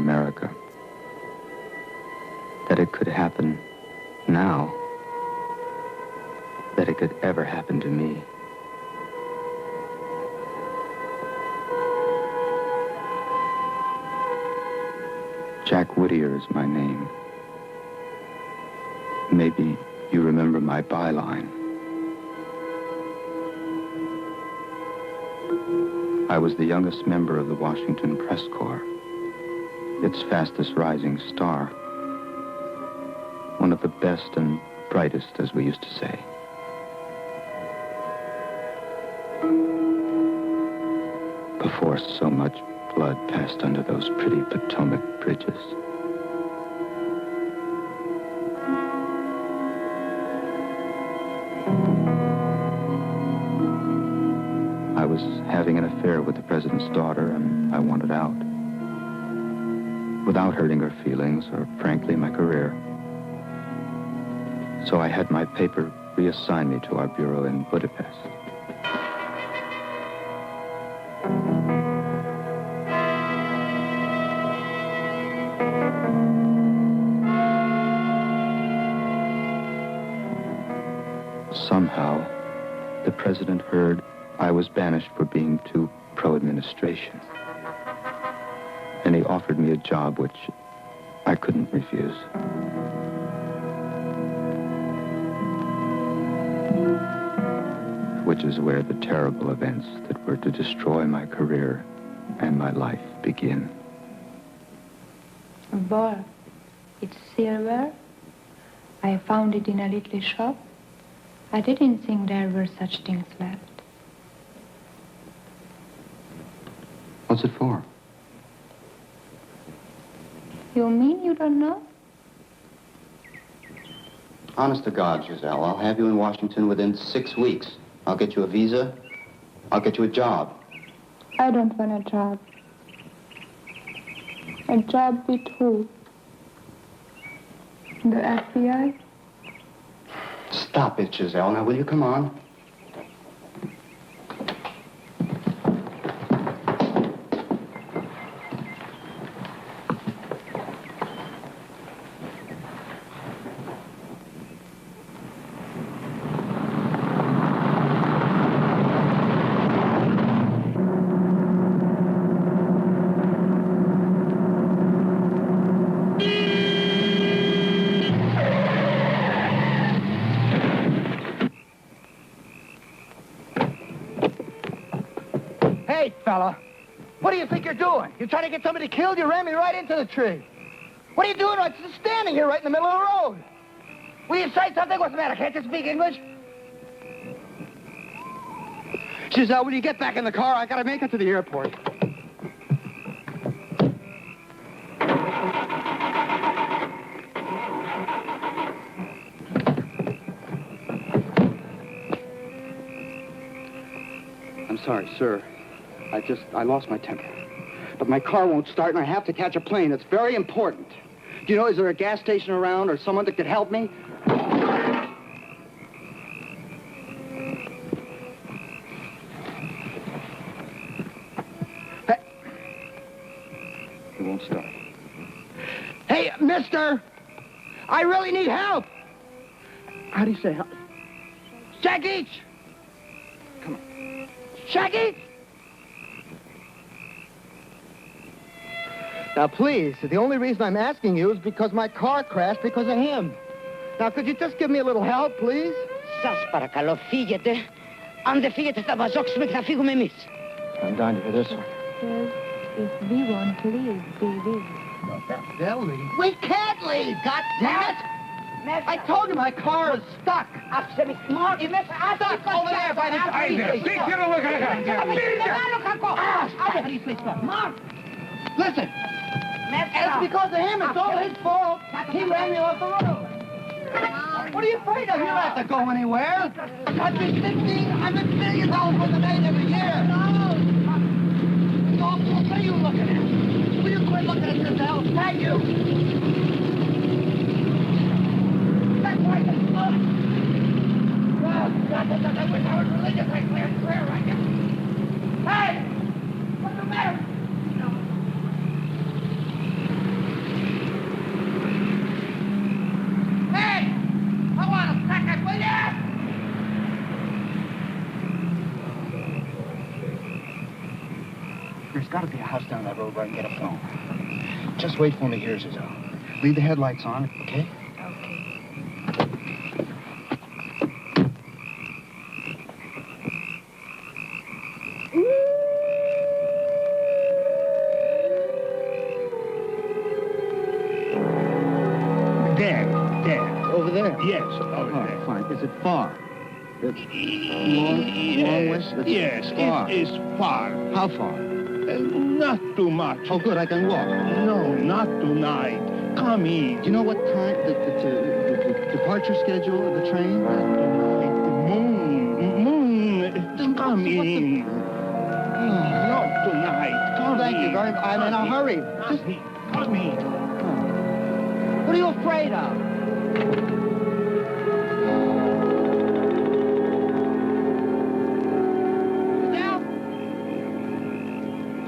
America. That it could happen now. That it could ever happen to me. Jack Whittier is my name. Maybe you remember my byline. I was the youngest member of the Washington Press Corps, its fastest rising star. One of the best and brightest, as we used to say. Before so much blood passed under those pretty Potomac bridges. I was having an affair with the president's daughter, and I wanted out. Without hurting her feelings, or frankly, my career. So I had my paper reassign me to our bureau in Budapest. Somehow, the president heard I was banished for being too pro-administration. And he offered me a job which I couldn't refuse. Which is where the terrible events that were to destroy my career and my life begin. A ball. It's silver. I found it in a little shop. I didn't think there were such things left. What's it for? You mean you don't know? Honest to God, Giselle, I'll have you in Washington within 6 weeks. I'll get you a visa. I'll get you a job. I don't want a job. A job with who? The FBI? Stop it, Giselle. Now, will you come on? Fella, what do you think you're doing? You're trying to get somebody killed? You ran me right into the tree. What are you doing? I'm just standing here right in the middle of the road. Will you say something? What's the matter? Can't you speak English? Giselle, will you get back in the car? I gotta make it to the airport. I'm sorry, sir. I lost my temper. But my car won't start, and I have to catch a plane. It's very important. Do you know, is there a gas station around or someone that could help me? Hey. It won't start. Hey, mister! I really need help! How do you say help? Shaggy! Come on. Shaggy! Now, please, the only reason I'm asking you is because my car crashed because of him. Now, could you just give me a little help, please? Σας παρακαλώ, φύγετε. Αν δεν φύγετε, θα βαζόξουμε και θα φύγουμε εμείς. I'm dying to hear this one. If we want to leave, we leave. They'll leave. We can't leave, goddammit! I told you my car is stuck. Mark, Stuck over there by the tree. Mark! Listen. It's because of him. It's all his fault. He ran me off the road. What are you afraid of? You don't have to go anywhere. The country's $1,500 million worth of aid every year. What are you looking at? Will you quit looking at yourself? Thank you. That's right. Oh, God, I wish I was religious. I cleared prayer right now. Hey! What's the matter? There's got to be a house down that road where I can get a phone. Just wait for me here, Giselle. Leave the headlights on, okay? There. Over there? Yes, over Oh, there. fine. Is it far? It's long way? Yes, far. it is far. How far? Not too much. Oh, good. I can walk. No, not tonight. Come in. Do you know what time the departure schedule of the train? Moon. Come in. Not tonight. Come Thank in. you very much. I'm in a hurry. Just... Come in. What are you afraid of?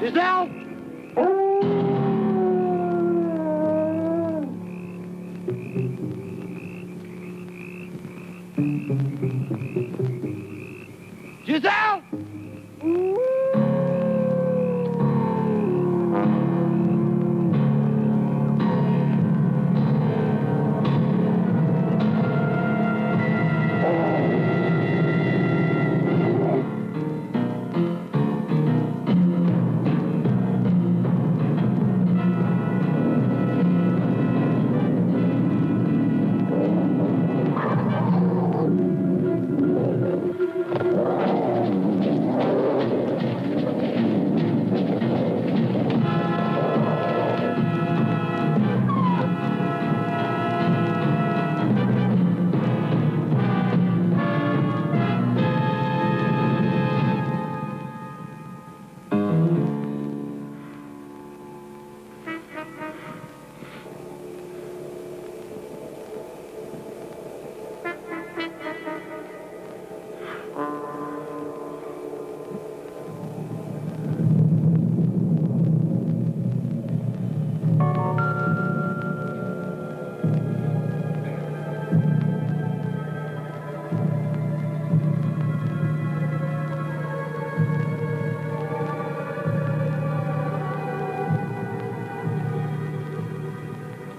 Giselle? Giselle?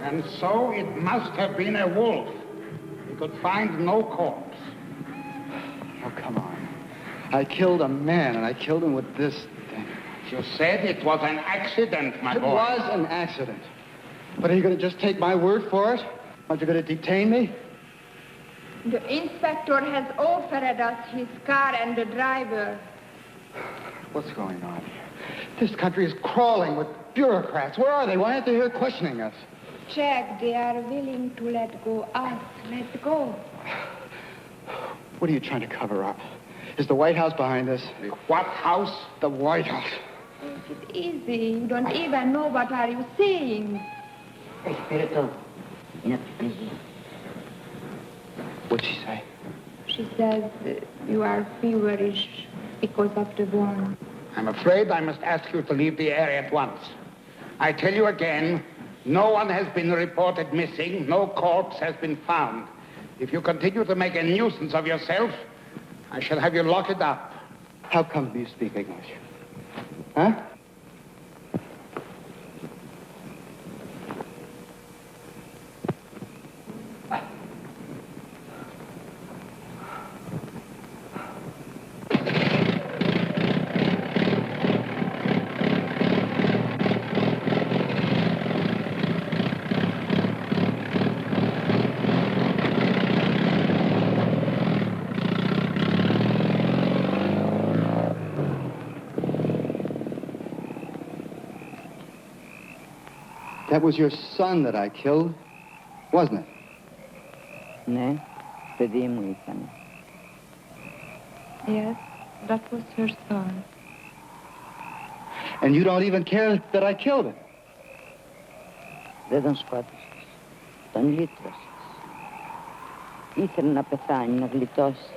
And so it must have been a wolf. We could find no corpse. Oh, come on. I killed a man, and I killed him with this thing. You said it was an accident, my boy. It was an accident. But are you going to just take my word for it? Aren't you going to detain me? The inspector has offered us his car and the driver. What's going on here? This country is crawling with bureaucrats. Where are they? Why aren't they here questioning us? Jack, they are willing to let go us. Let go. What are you trying to cover up? Is the White House behind this? The what house? The White House. It's easy. You don't even know what are you saying. What'd she say? She says you are feverish because of the burn. I'm afraid I must ask you to leave the area at once. I tell you again, no one has been reported missing. No corpse has been found. If you continue to make a nuisance of yourself, I shall have you locked up. How come you speak English? Huh? That was your son that I killed, wasn't it? Ne, pedimui sam. Yes, that was her son. And you don't even care that I killed him. Δεν σκότωσες. Τον λύτρωσες. Ήθελε να πεθάνει, να γλιτώσει.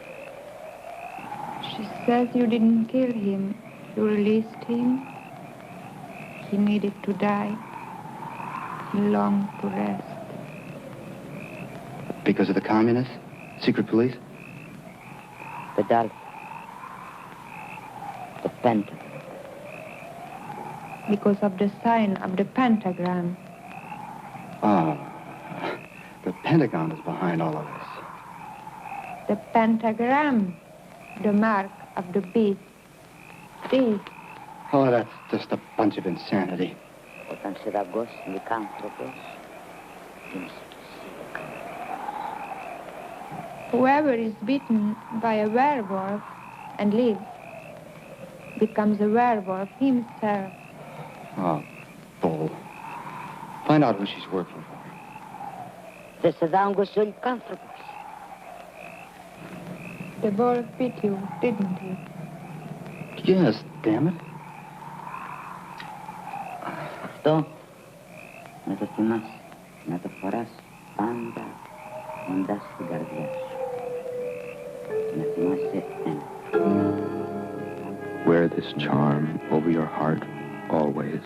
She says you didn't kill him. You released him. He needed to die. He longed to rest. Because of the communists? Secret police? The Dalek. The Pentagon. because of the sign of the pentagram. Oh, the Pentagon is behind all of this. The pentagram, the mark of the beast. See, Oh, that's just a bunch of insanity. Όταν σε δαγκώσει λυκάνθρωπος, whoever is bitten by a werewolf and lives becomes a werewolf himself. Oh, bull. Find out who she's working for. δεν σε δάγκωσε ο λυκάνθρωπος. The wolf bit you, didn't he? Yes, damn it. Αυτό να το θυμάσαι, να το φοράς πάντα κοντά στην καρδιά σου. Να θυμάσαι ένα. Wear this charm over your heart always.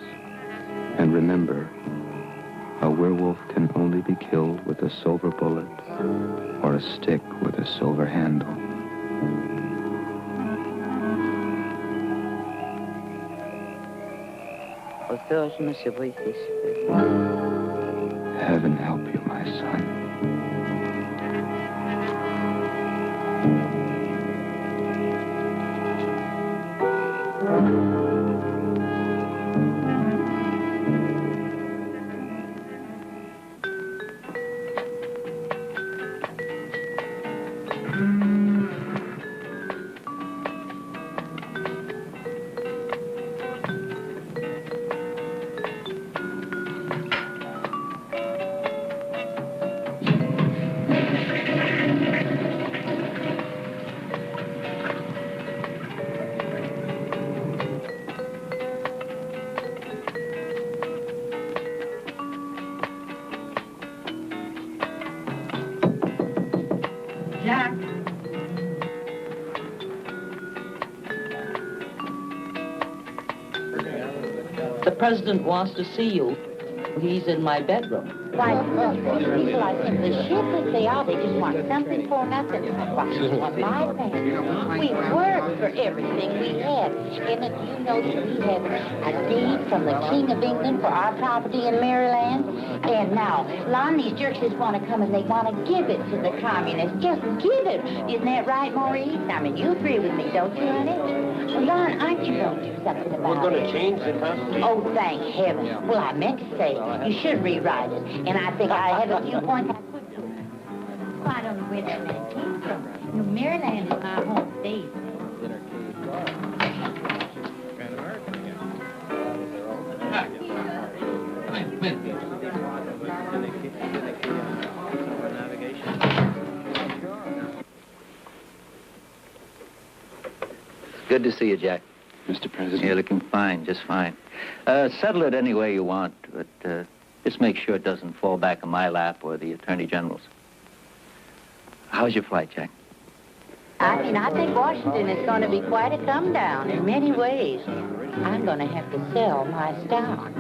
And remember, a werewolf can only be killed with a silver bullet or a stick with a silver handle. Ο Θεός να σε βοηθήσει, παιδί. Heaven help you, my son. Jack. The president wants to see you. He's in my bedroom. Why, people are simply shiftless. They are. They just want something for nothing. Why, my family, we worked for everything we had. And you know that we have a deed from the King of England for our property in Maryland. And now, a lot of these jerks just want to come and they want to give it to the communists. Just give it. Isn't that right, Maurice? I mean, you agree with me, don't you, honey? Well, Lon, aren't you going to do something about it? We're going to change the Constitution. Oh, thank heaven. Well, I meant to say, you should rewrite it. And I think I have a few points I could do. Well, I don't know where that man came from. You know, Maryland is my home state. Good to see you, Jack. Mr. President. You're looking fine, just fine. Settle it any way you want, but just make sure it doesn't fall back on my lap or the Attorney General's. How's your flight, Jack? I mean, I think Washington is going to be quite a come down in many ways. I'm going to have to sell my stock.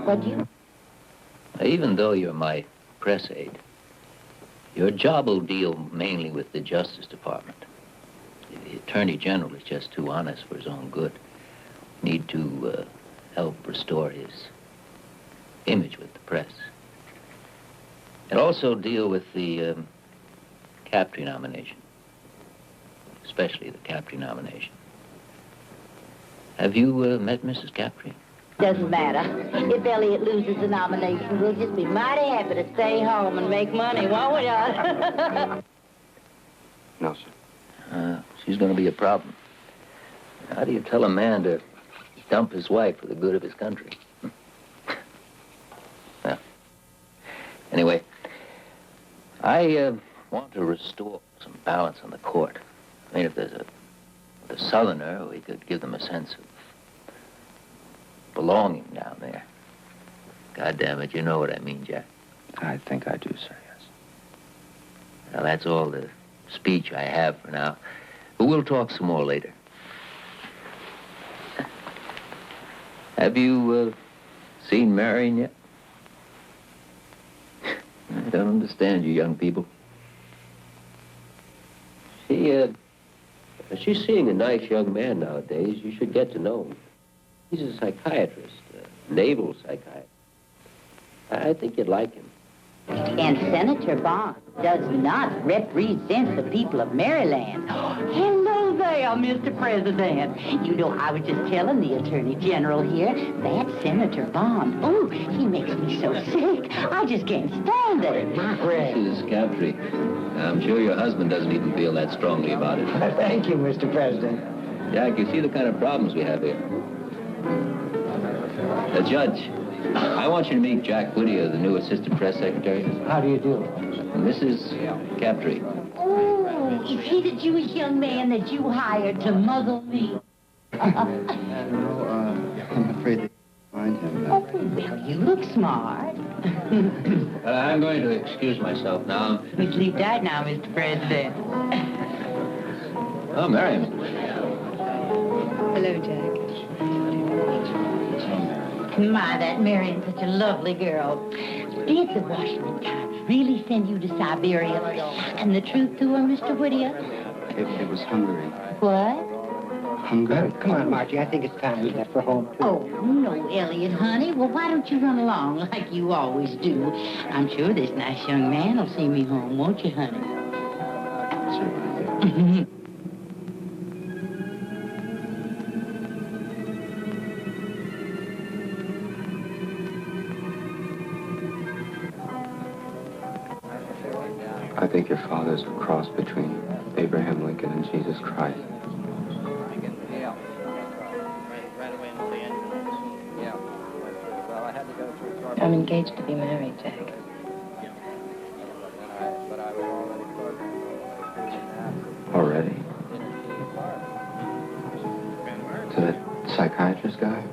What do you... Even though you're my press aide, your job will deal mainly with the Justice Department. The Attorney General is just too honest for his own good. Need to help restore his image with the press. And also deal with the Captry nomination, especially the Captry nomination. Have you met Mrs. Captry? Doesn't matter. If Elliot loses the nomination, we'll just be mighty happy to stay home and make money, won't we, Don? No, sir. She's going to be a problem. How do you tell a man to dump his wife for the good of his country? Well, anyway, I want to restore some balance on the court. I mean, if there's a Southerner, we could give them a sense of belonging down there. God damn it, you know what I mean, Jack. I think I do, sir, yes. Now, that's all the speech I have for now. But we'll talk some more later. Have you seen Marion yet? I don't understand you young people. She's seeing a nice young man nowadays. You should get to know him. He's a psychiatrist, a naval psychiatrist. I think you'd like him. And Senator Bond does not represent the people of Maryland. Hello there, Mr. President. You know, I was just telling the Attorney General here, that Senator Bond, oh, he makes me so sick. I just can't stand it. Mrs. Capri, I'm sure your husband doesn't even feel that strongly about it. Thank you, Mr. President. Jack, you see the kind of problems we have here. Judge, I want you to meet Jack Whittier, the new assistant press secretary. How do you do? Mrs. Capri. Oh, is he the Jewish young man that you hired to muzzle me? No, I'm afraid they find him. Oh, well, you look smart. I'm going to excuse myself now. We sleep tight now, Mr. President. Oh, Miriam. Hello, Jack. My, that Marion's such a lovely girl. Did the Washington Times really send you to Siberia? And the truth to her, Mr. Whittier? It was Hungary. What? Hungary? Come on, Margie. I think it's time we left for home, too. Oh, no, Elliot, honey. Well, why don't you run along like you always do? I'm sure this nice young man will see me home, won't you, honey? Certainly. I think your father's a cross between Abraham Lincoln and Jesus Christ. I'm engaged to be married, Jack. Already? To that psychiatrist guy?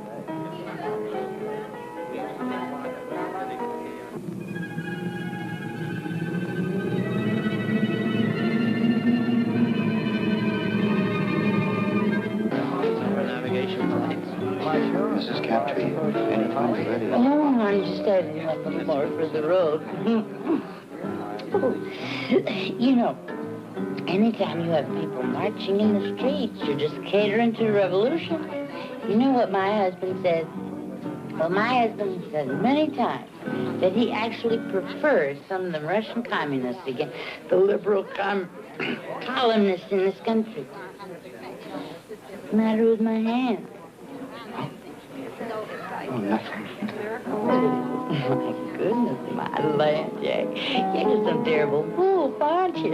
Mrs. Capri, any funds ready? Oh, I'm just adding up more for the road. You know, anytime you have people marching in the streets, you're just catering to a revolution. You know what my husband says? Well, my husband says many times that he actually prefers some of the Russian communists against the liberal columnists in this country. What's the matter with my hand? Oh, nothing. Oh, my goodness, my land, Jack. You're just some terrible fool, aren't you?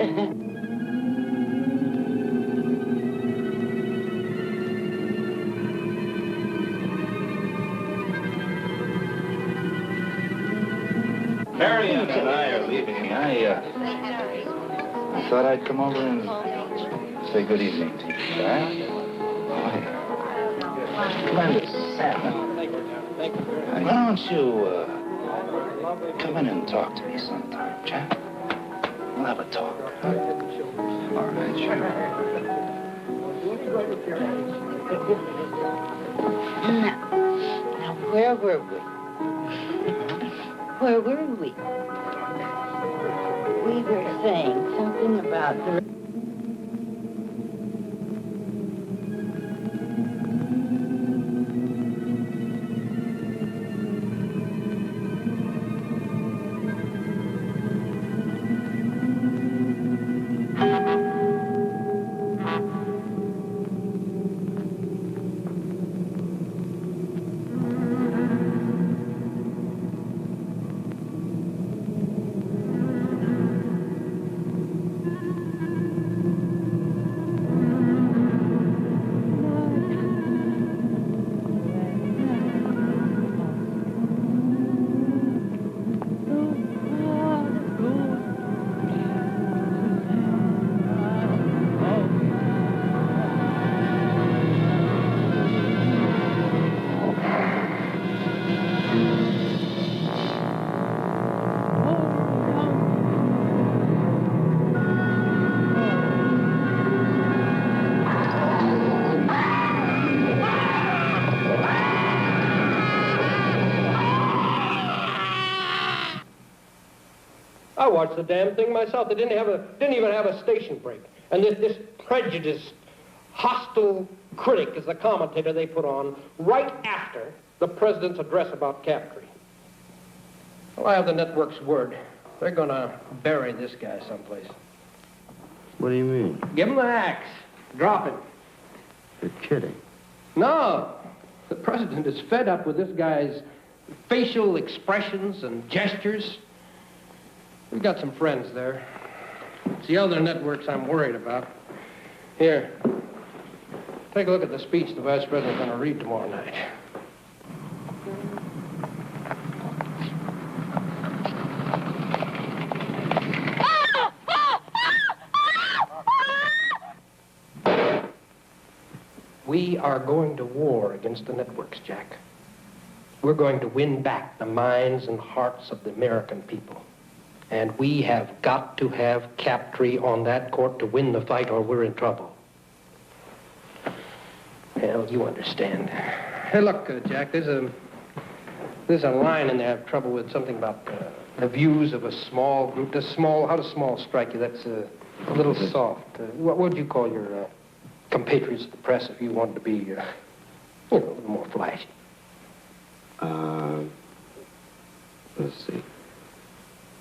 Marion and I are leaving. I thought I'd come over and say good evening to you, right? Why don't you come in and talk to me sometime, Jack? We'll have a talk. All right, sure. Now, where were we? Where were we? We were saying something about the... I watched the damn thing myself. They didn't even have a station break. And this prejudiced, hostile critic as the commentator they put on right after the president's address about Captree. Well, I have the network's word. They're gonna bury this guy someplace. What do you mean? Give him the axe. Drop him. You're kidding. No. The president is fed up with this guy's facial expressions and gestures. We've got some friends there. It's the other networks I'm worried about. Here. Take a look at the speech the vice president's going to read tomorrow night. We are going to war against the networks, Jack. We're going to win back the minds and hearts of the American people. And we have got to have Captree on that court to win the fight or we're in trouble. Hell, you understand. Hey, look, Jack, there's a line in there I have trouble with, something about the views of a small group. How does small strike you? That's a little soft. What would you call your compatriots of the press if you wanted to be, a little more flashy? Let's see.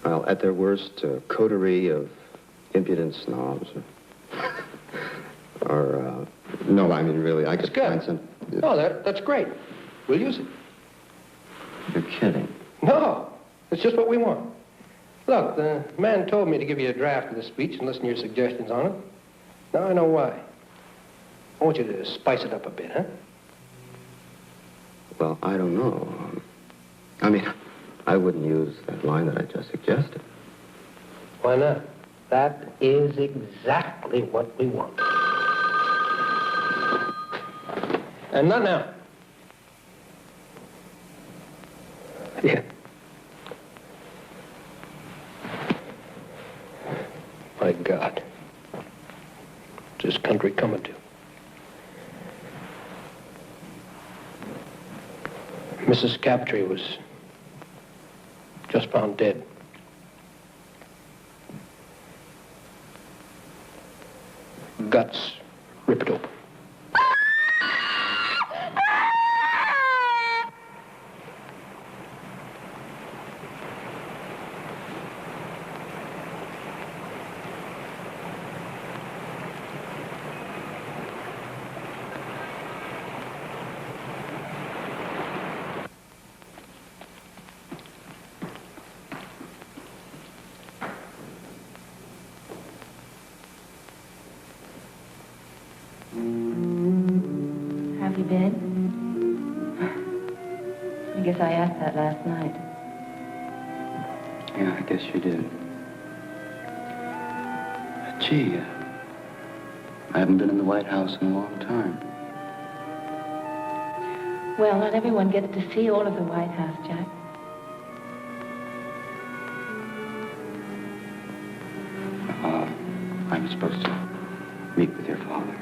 Well, at their worst, a coterie of impudent snobs. No, I mean, really, I could find some... No, that's great. We'll use it. You're kidding. No, it's just what we want. Look, the man told me to give you a draft of the speech and listen to your suggestions on it. Now I know why. I want you to spice it up a bit, huh? Well, I don't know. I mean, I wouldn't use that line that I just suggested. Why not? That is exactly what we want. And not now. Yeah. My God. What's this country coming to? Mrs. Captree was just found dead. Guts ripped open. Have you been? I guess I asked that last night. Yeah, I guess you did. Gee, I haven't been in the White House in a long time. Well, not everyone gets to see all of the White House, Jack. I was supposed to meet with your father.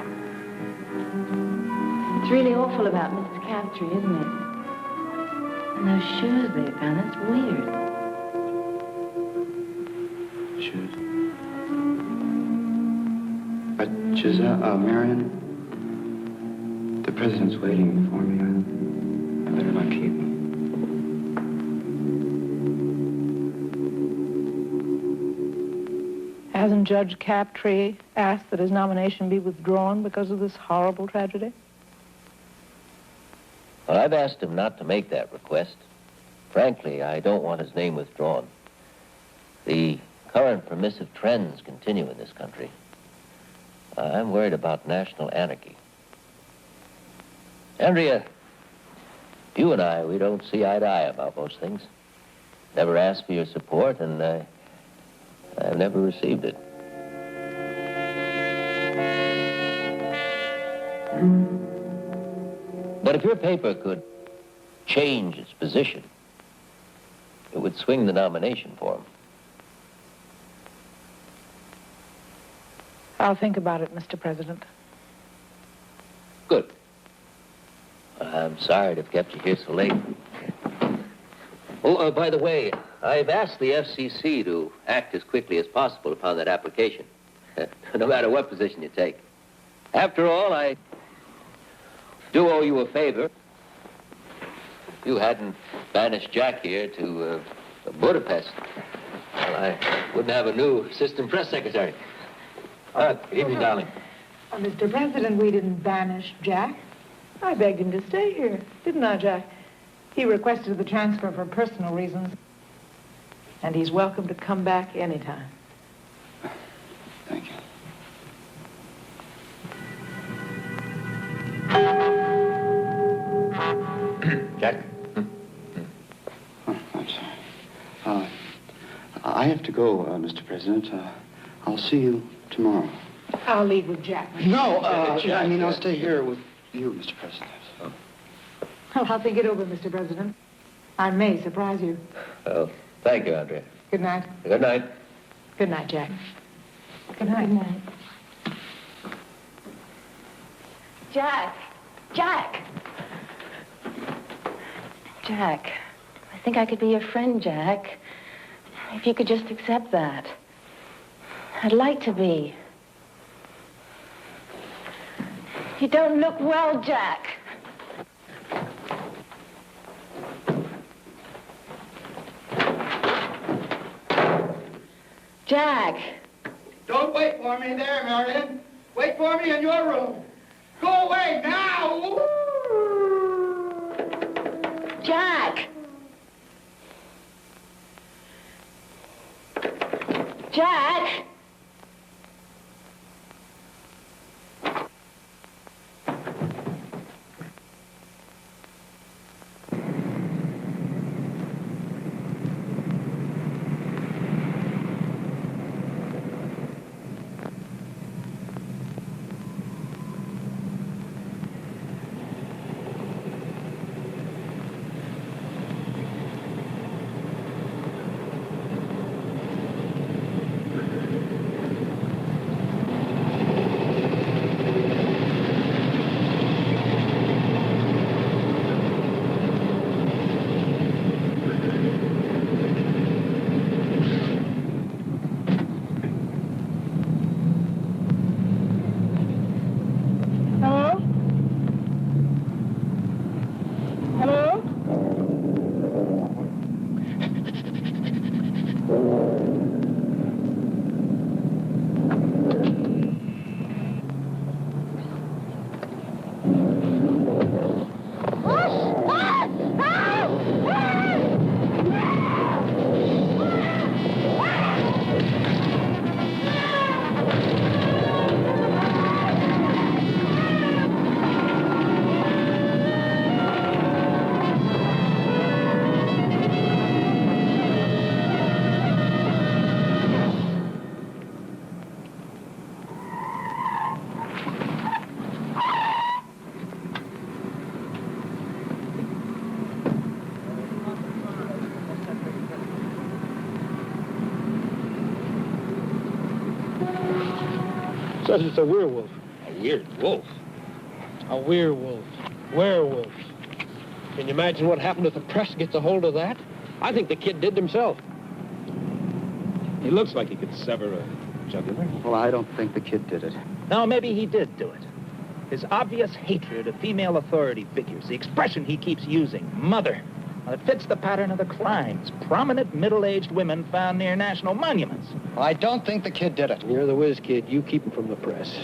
It's really awful about Mrs. Captree, isn't it? And those shoes they found, that's weird. Shoes? Giselle, Marion, the president's waiting for me. I better not keep him. Hasn't Judge Captree asked that his nomination be withdrawn because of this horrible tragedy? Well, I've asked him not to make that request. Frankly, I don't want his name withdrawn. The current permissive trends continue in this country. I'm worried about national anarchy. Andrea, you and I, we don't see eye to eye about most things. Never asked for your support, and I've never received it. But if your paper could change its position, it would swing the nomination for him. I'll think about it, Mr. President. Good. I'm sorry to have kept you here so late. Oh, by the way, I've asked the FCC to act as quickly as possible upon that application, no matter what position you take. After all, I do owe you a favor. If you hadn't banished Jack here to Budapest, well, I wouldn't have a new assistant press secretary. Good evening, darling. Mr. President, we didn't banish Jack. I begged him to stay here, didn't I, Jack? He requested the transfer for personal reasons, and he's welcome to come back anytime. Thank you. Jack? Oh, I'm sorry. I have to go, Mr. President. I'll see you tomorrow. I'll leave with Jack. No, I mean, I'll stay here with you, Mr. President. Well, I'll think it over, Mr. President. I may surprise you. Well, thank you, Andrea. Good night. Good night. Good night, Jack. Good night. Good night. Jack! Jack! Jack, I think I could be your friend, Jack. If you could just accept that. I'd like to be. You don't look well, Jack. Jack! Don't wait for me there, Marion. Wait for me in your room. Go away now! Jack! Jack! Says it's a werewolf. A weird wolf. A werewolf. Werewolf. Can you imagine what happened if the press gets a hold of that? I think the kid did himself. He looks like he could sever a jugular. Well, I don't think the kid did it. No, maybe he did do it. His obvious hatred of female authority figures, the expression he keeps using, mother, well, it fits the pattern of the crimes. Prominent middle-aged women found near national monuments. Well, I don't think the kid did it. You're the whiz kid. You keep him from the press.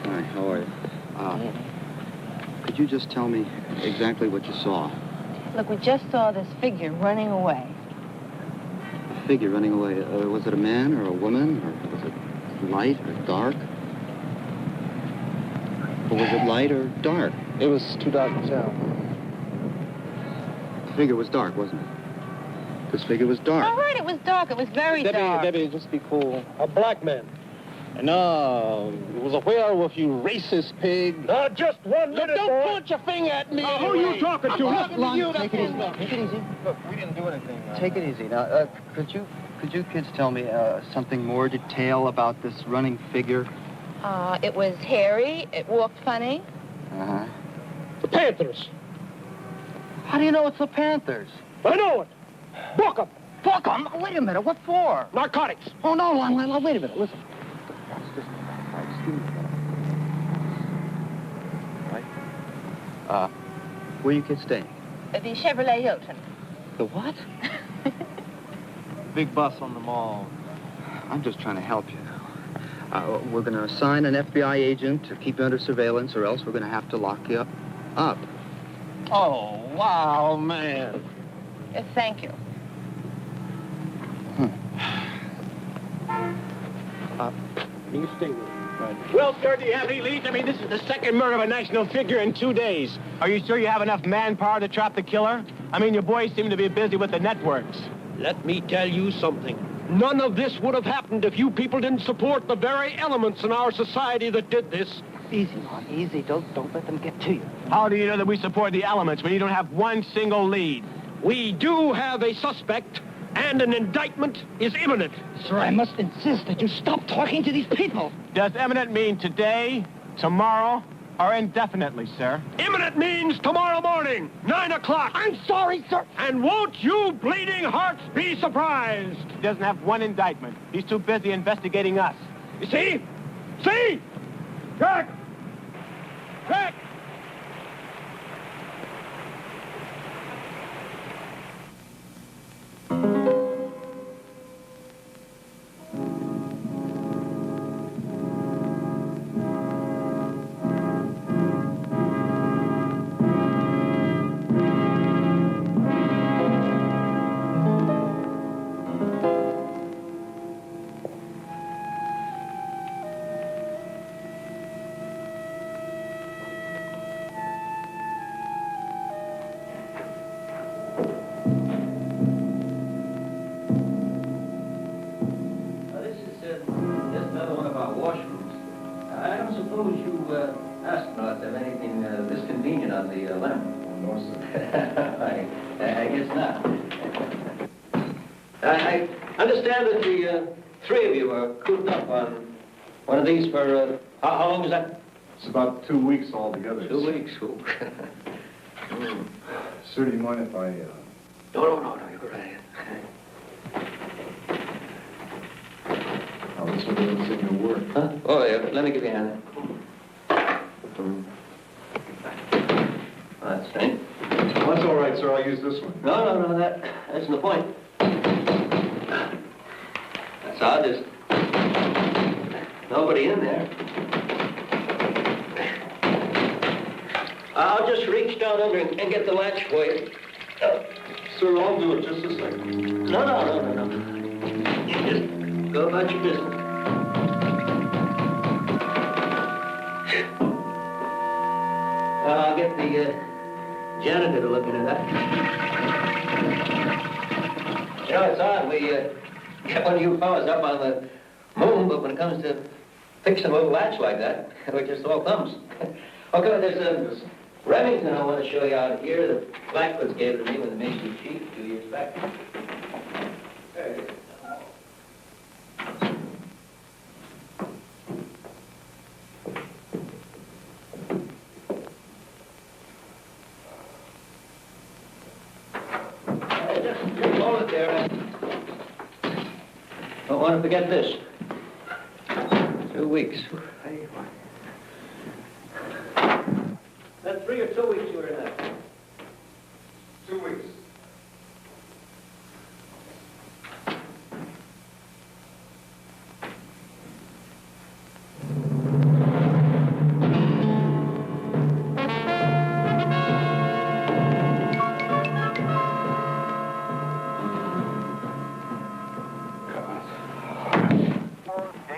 Hi, how are you? Could you just tell me exactly what you saw? Look, we just saw this figure running away. A figure running away. Was it a man or a woman? Or was it light or dark? Or was it light or dark? It was too dark to tell. The figure was dark, wasn't it? This figure was dark. All right, it was dark. It was very dark. Debbie, just be cool. A black man. No, it was a werewolf, you racist pig. Just 1 minute, Don't point your finger at me. Who are you talking to? Lon, take it easy. Take it easy. Look, we didn't do anything. Take it easy. Now, could you kids tell me something more detail about this running figure? It was hairy. It walked funny. Uh-huh. The Panthers. How do you know it's the Panthers? I know it. Book 'em. Fuck him. Wait a minute. What for? Narcotics. Oh, no, Long. Wait a minute. Listen. Where you kids staying? The Chevrolet Hilton. The what? Big bus on the mall. I'm just trying to help you. We're going to assign an FBI agent to keep you under surveillance, or else we're going to have to lock you up. Oh, wow, man. Thank you. You stay with me. Well, sir, do you have any leads? I mean, this is the second murder of a national figure in 2 days. Are you sure you have enough manpower to trap the killer? I mean, your boys seem to be busy with the networks. Let me tell you something. None of this would have happened if you people didn't support the very elements in our society that did this. Easy, Long. Easy. Don't let them get to you. How do you know that we support the elements when you don't have one single lead? We do have a suspect, and an indictment is imminent. Sir, I must insist that you stop talking to these people. Does imminent mean today, tomorrow, or indefinitely, sir? Imminent means tomorrow morning, 9 o'clock. I'm sorry, sir. And won't you bleeding hearts be surprised? He doesn't have one indictment. He's too busy investigating us. You see? See? Jack! Jack! astronauts have anything this convenient on the limb? No, sir. I guess not. I understand that the three of you are cooped up on one of these for, how long is that? It's about 2 weeks altogether. 2 weeks? Sir, do you mind if I... No, you go right ahead. Oh, this one doesn't seem to work. Huh? Oh, yeah, let me give you a hand. Oh, that's strange. Well, that's all right, sir. I'll use this one. No, that isn't the point. That's odd. There's nobody in there. I'll just reach down under and get the latch for you. Sir, I'll do it just a second. No. You just go about your business. I'll get the janitor to look into that. You know, it's odd. We get one of you fellas up on the moon, but when it comes to fixing a little latch like that, we're just all thumbs. Okay, there's Remington I want to show you out here. The Blackwoods gave it to me when they made me chief 2 years back. There it is. Just hold it there. Don't want to forget this. 2 weeks. That's 3 or 2 weeks you were in that? 2 weeks.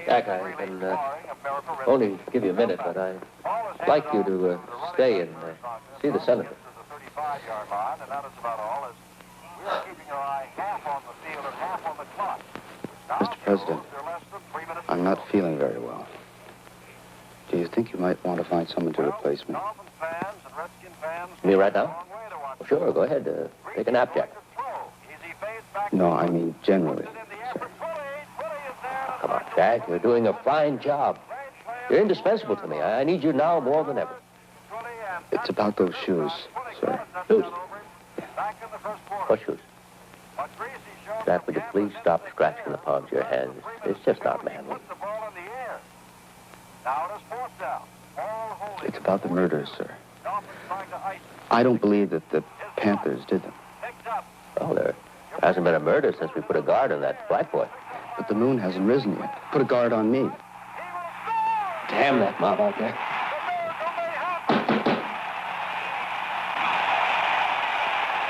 Jack, I can only give you a minute, but I'd like you to stay and see the senator. Mr. President, I'm not feeling very well. Do you think you might want to find someone to replace me? Me right now? Well, sure, go ahead. Take a nap, Jack. No, I mean generally. Come on, Jack, you're doing a fine job. You're indispensable to me. I need you now more than ever. It's about those shoes, sir. Shoes? What shoes? Jack, would you please stop scratching the palms of your hands? It's just not manly. It's about the murders, sir. I don't believe that the Panthers did them. Well, there hasn't been a murder since we put a guard on that black boy. But the moon hasn't risen yet. Put a guard on me. Damn that mob out there.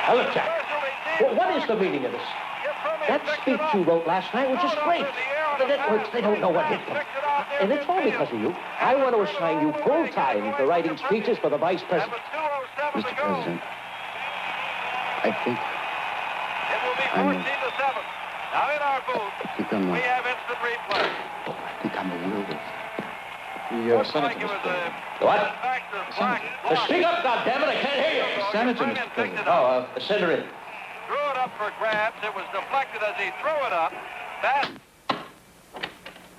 Now, look, Jack. What is the meaning of this? That speech you wrote last night was just great. The networks, they don't know what hit them. And it's all because of you. I want to assign you full time for writing speeches for the vice president. Mr. President, I think I'm a werewolf. The senator, Mr. President. What? Speak up, goddammit, I can't hear you. The senator, Mr. President. Oh, send her in. Threw it up for grabs. It was deflected as he threw it up.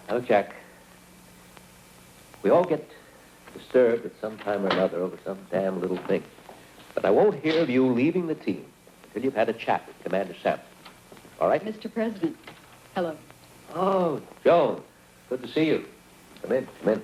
Now, Jack, we all get disturbed at some time or another over some damn little thing. But I won't hear of you leaving the team until you've had a chat with Commander Sampson. All right? Mr. President, hello. Oh, Joan, good to see you. Come in, come in.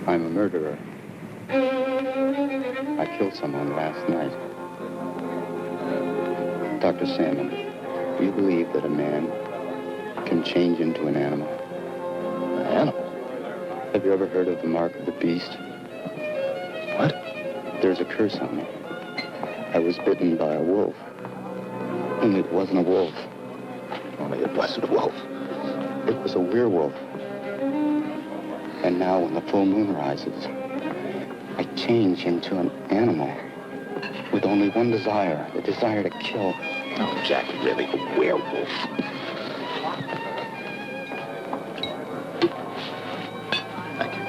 I'm a murderer. I killed someone last night. Dr. Salmon, do you believe that a man can change into an animal? An animal? Have you ever heard of the mark of the beast? What? There's a curse on me. I was bitten by a wolf. Only it wasn't a wolf. Only it wasn't a wolf. It was a werewolf. And now when the full moon rises, I change into an animal with only one desire, the desire to kill. Oh, Jack, really, a werewolf. Thank you.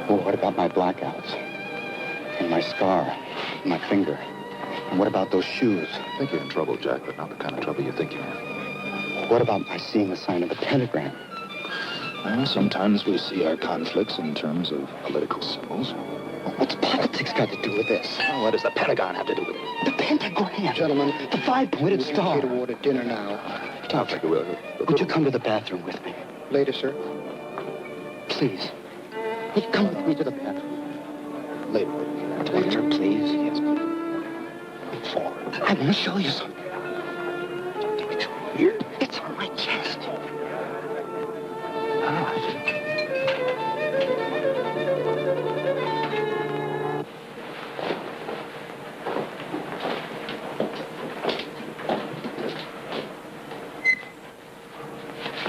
Well, what about my blackouts? And my scar, and my finger? And what about those shoes? I think you're in trouble, Jack, but not the kind of trouble you think you're in. What about my seeing the sign of the pentagram? Well, sometimes we see our conflicts in terms of political symbols. What's politics got to do with this? Well, what does the Pentagon have to do with it? The pentagram. Gentlemen, the five-pointed star. We're here to order dinner now. Doctor, would you come to the bathroom with me? Later, sir. Please. Would you come with me to the bathroom? Later. Doctor, please. Yes, please. Look forward. I want to show you something. It's weird. It's on my chest.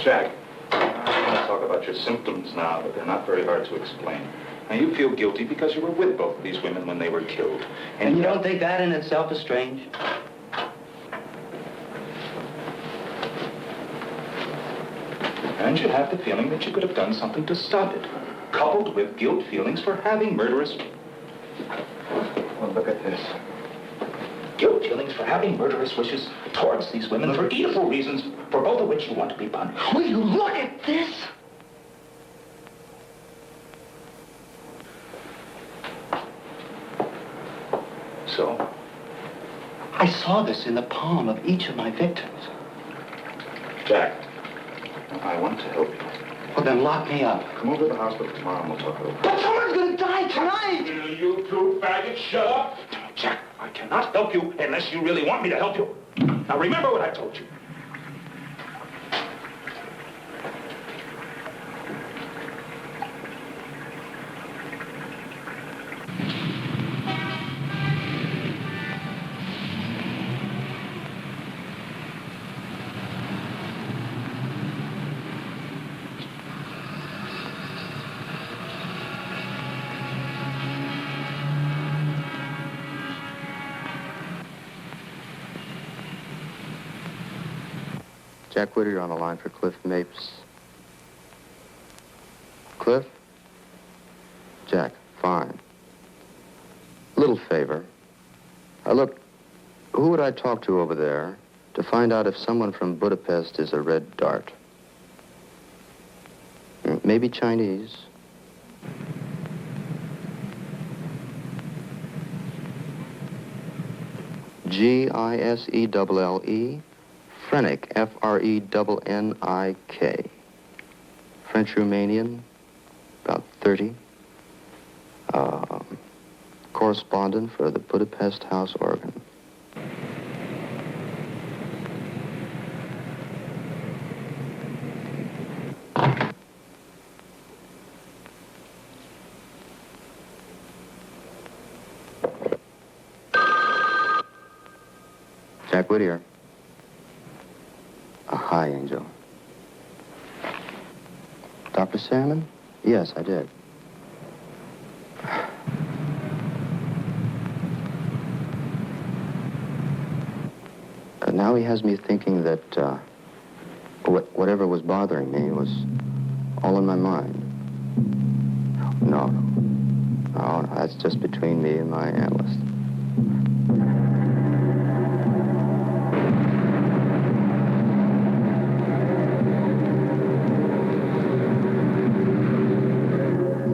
Jack, I want to talk about your symptoms now, but they're not very hard to explain. Now, you feel guilty because you were with both of these women when they were killed. And you don't think that in itself is strange? And you have the feeling that you could have done something to stop it, coupled with guilt feelings for having murderous... Well, look at this. Guilt feelings for having murderous wishes towards these women for evil reasons, for both of which you want to be punished. Will you look at this? So? I saw this in the palm of each of my victims. Jack, I want to help you. Well, then lock me up. Come over to the hospital tomorrow and we'll talk it over. But someone's gonna die tonight! Will you two faggots shut up? Jack, I cannot help you unless you really want me to help you. Now remember what I told you. Jack Whittier on the line for Cliff Mapes. Cliff? Jack, fine. Little favor. Look, who would I talk to over there to find out if someone from Budapest is a red dart? Maybe Chinese. Giselle, Frenick, Frennik. French Romanian, about 30. Correspondent for the Budapest House Organ. Jack Whittier. Hi, Angel. Dr. Salmon? Yes, I did. Now he has me thinking that whatever was bothering me was all in my mind. No, that's just between me and my analyst.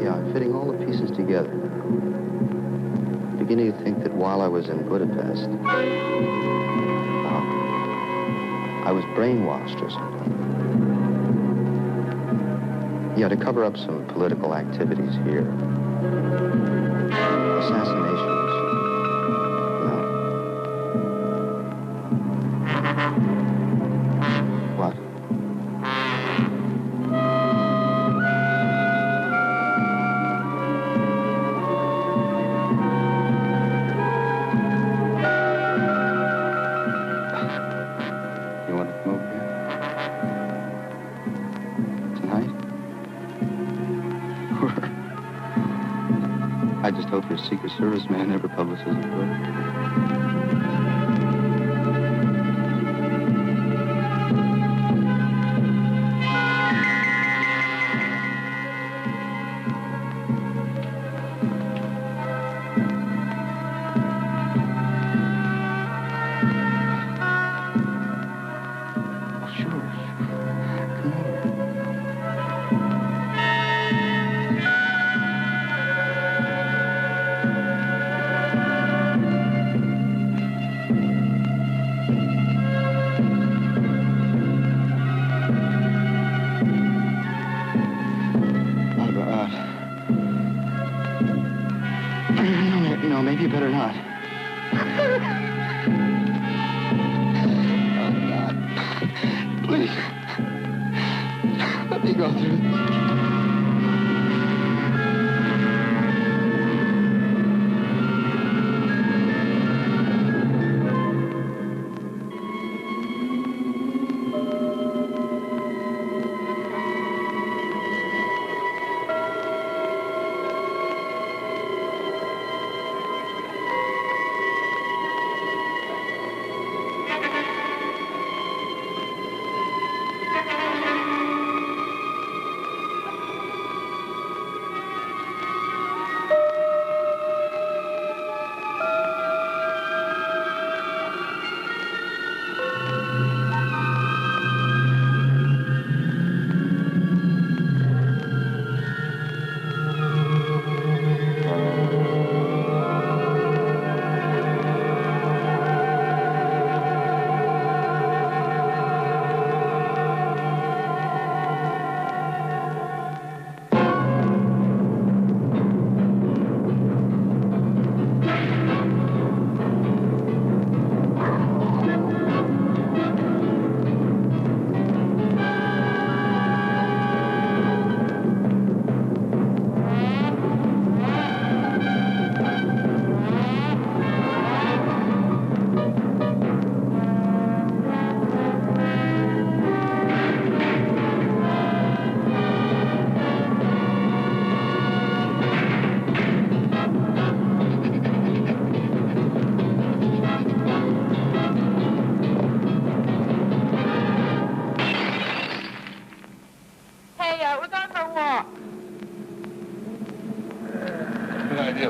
Yeah, I'm fitting all the pieces together now. I'm beginning to think that while I was in Budapest, I was brainwashed or something. Yeah, to cover up some political activities here. Assassinations. No. What? You want to come over here? Tonight? I just hope your Secret Service man never publishes a book. No, maybe you better not. Oh, God. Please. Let me go through this.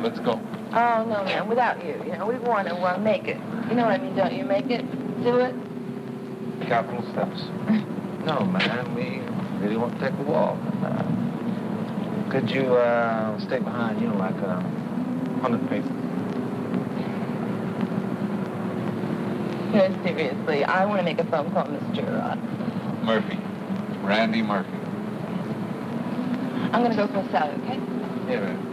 let's go. Oh, no, man, without you. You know, we want to make it. You know what I mean, don't you? Make it. Do it. Capital steps. No, man, we really want to take a walk. Could you stay behind, like 100 paces? No, seriously, I want to make a phone call, Mr. Murphy. Randy Murphy. I'm going to go for a salad, okay? Yeah, man.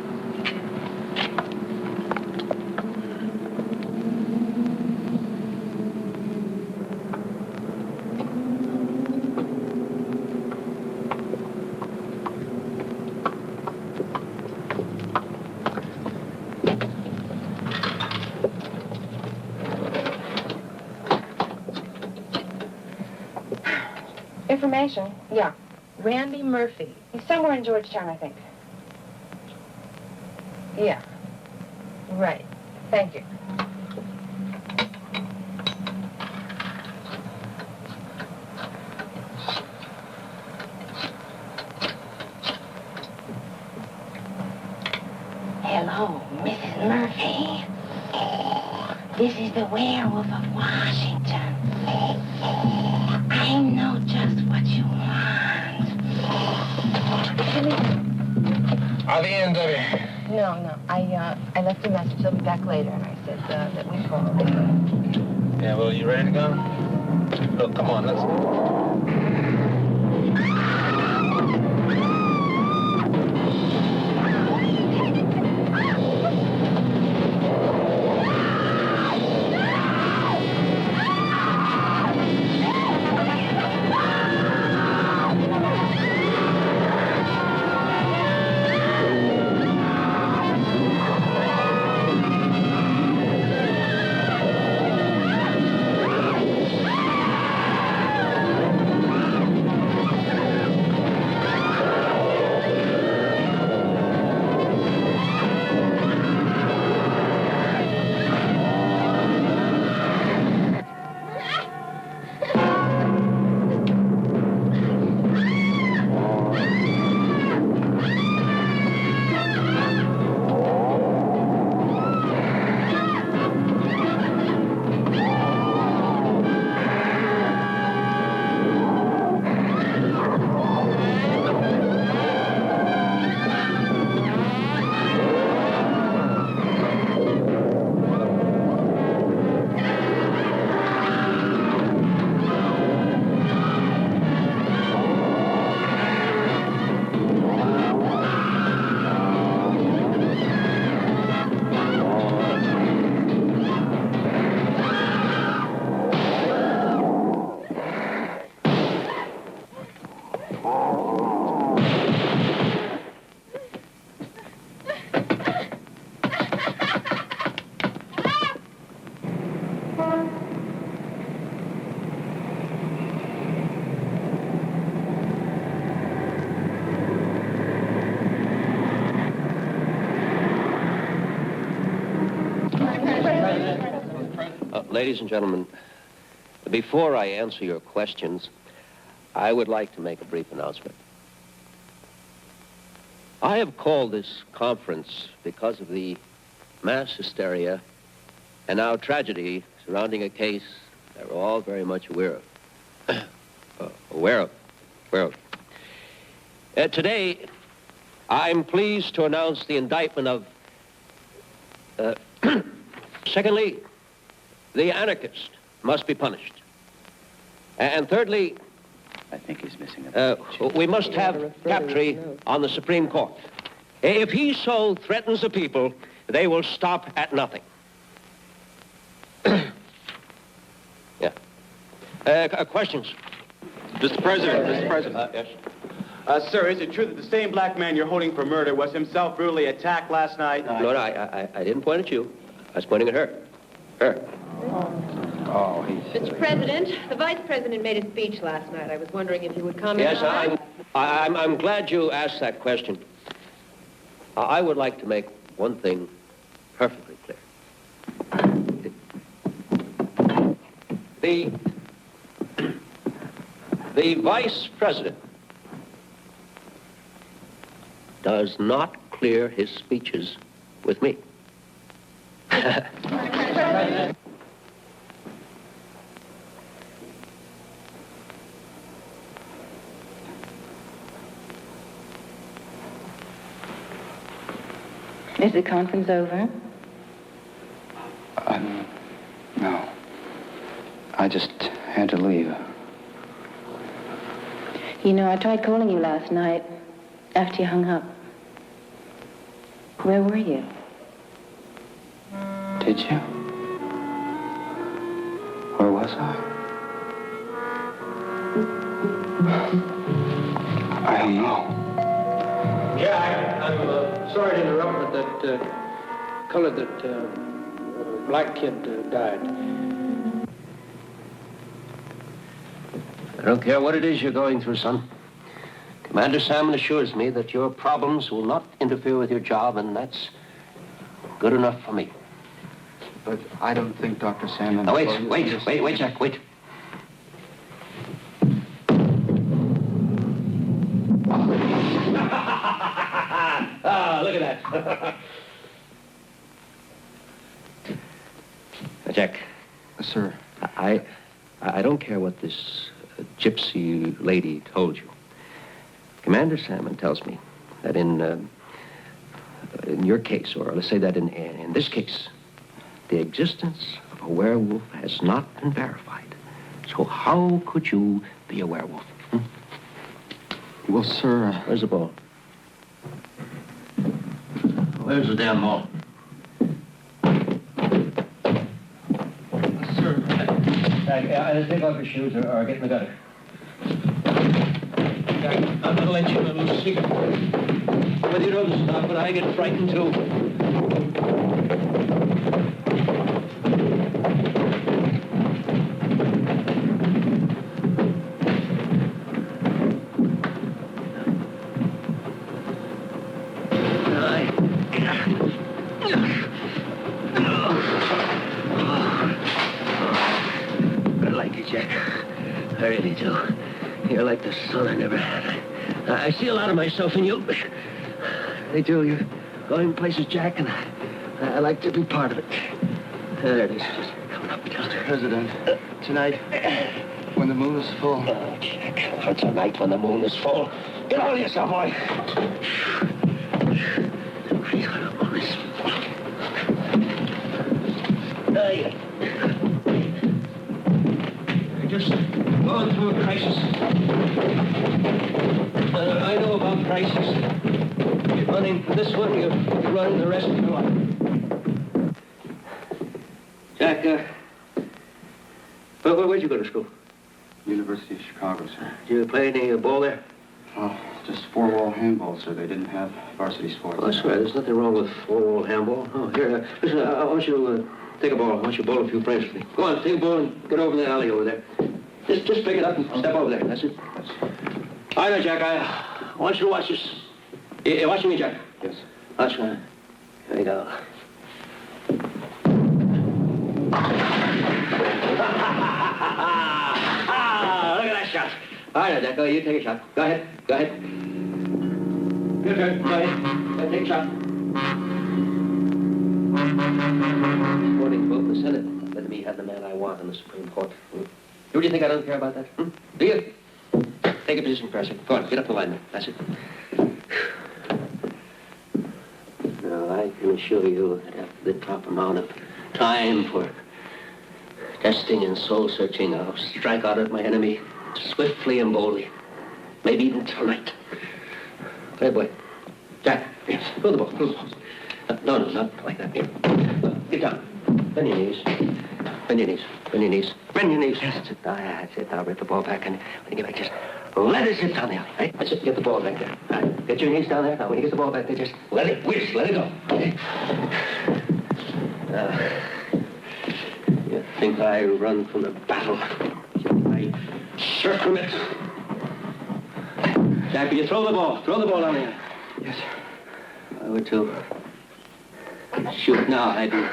Information? Yeah. Randy Murphy. He's somewhere in Georgetown, I think. Yeah. Right. Thank you. Hello, Mrs. Murphy. This is the Werewolf of Washington. I know just what you want. Are the ends of it? No. I left a message. He'll be back later, and I said that we called. Yeah, well, you ready to go? Look, come on, let's go. Ladies and gentlemen, before I answer your questions, I would like to make a brief announcement. I have called this conference because of the mass hysteria and now tragedy surrounding a case that we're all very much aware of. Today, I'm pleased to announce the indictment of, secondly, the anarchist must be punished. And thirdly, I think he's missing a we must have Crabtree on the Supreme Court. If he so threatens the people, they will stop at nothing. Questions? Mr. President. Yes. Sir, is it true that the same black man you're holding for murder was himself brutally attacked last night? No, I didn't point at you. I was pointing at her. Her. Oh, Mr. President, the Vice President made a speech last night. I was wondering if you would comment Yes, on that. I'm glad you asked that question. I would like to make one thing perfectly clear. The Vice President does not clear his speeches with me. Is the conference over? No. I just had to leave. You know, I tried calling you last night after you hung up. Where were you? Did you? Where was I? I don't know. Yeah, I'm sorry to interrupt, but that black kid died. I don't care what it is you're going through, son. Commander Salmon assures me that your problems will not interfere with your job, and that's good enough for me. But I don't think Dr. Salmon... Now, wait, Jack, wait. Ah, look at that. Jack. Sir. I don't care what this gypsy lady told you. Commander Salmon tells me that in your case, or let's say that in this case, the existence of a werewolf has not been verified. So how could you be a werewolf? Well, sir... Where's the ball? Where's the damn ball? Sir... Take off your shoes or get in the gutter. I'm gonna let you in a little secret. Whether you know this or not, but I get frightened too. I like you, Jack. I really do. You're like the son I never had. I see a lot of myself in you. Hey, Joe, you're going places, Jack, and I like to be part of it. There it is. Just coming up. Mr. President, tonight, when the moon is full... Oh, Jack, for tonight when the moon is full. Get hold of yourself, boy. Please, when the moon is full. You're just going through a crisis. I know about crisis. You're running this one, you're running the rest of your life. Jack, where'd you go to school? University of Chicago, sir. Did you play any ball there? Oh, just four-wall handball, sir. They didn't have varsity sports. Oh, that's right. There's nothing wrong with four-wall handball. Oh, here, listen, I want you to take a ball. I want you to bowl a few frames for me. Go on, take a ball and get over the alley over there. Just pick it up and step over there. That's it. All right, Jack, I want you to watch this. You watching me, Jack? Yes. Watch me. Here you go. Look at that shot. All right, Jack, you take a shot. Go ahead. Your turn. Go ahead. Take a shot. According to both the Senate, let me have the man I want in the Supreme Court. Do you think I don't care about that? Do you? Take a position, President. Go on, get up the line there. That's it. Now, I can assure you that after the proper amount of time for testing and soul-searching, I'll strike out at my enemy swiftly and boldly. Maybe even tonight. Hey, boy. Jack, yes. Throw the ball. No, not like that. Here. Get down. Bend your knees. Bend your knees. Yes. That's it. Now rip the ball back, and when you get back, just let it sit down there. Right? That's it. Get the ball back there. All right. Get your knees down there. Now, when you get the ball back there, just let it whisk. Let it go. Okay. You think I run from the battle? I shirk from it. Jack, will you throw the ball? Throw the ball down there. Yes, sir. I would too. Shoot now. I'd be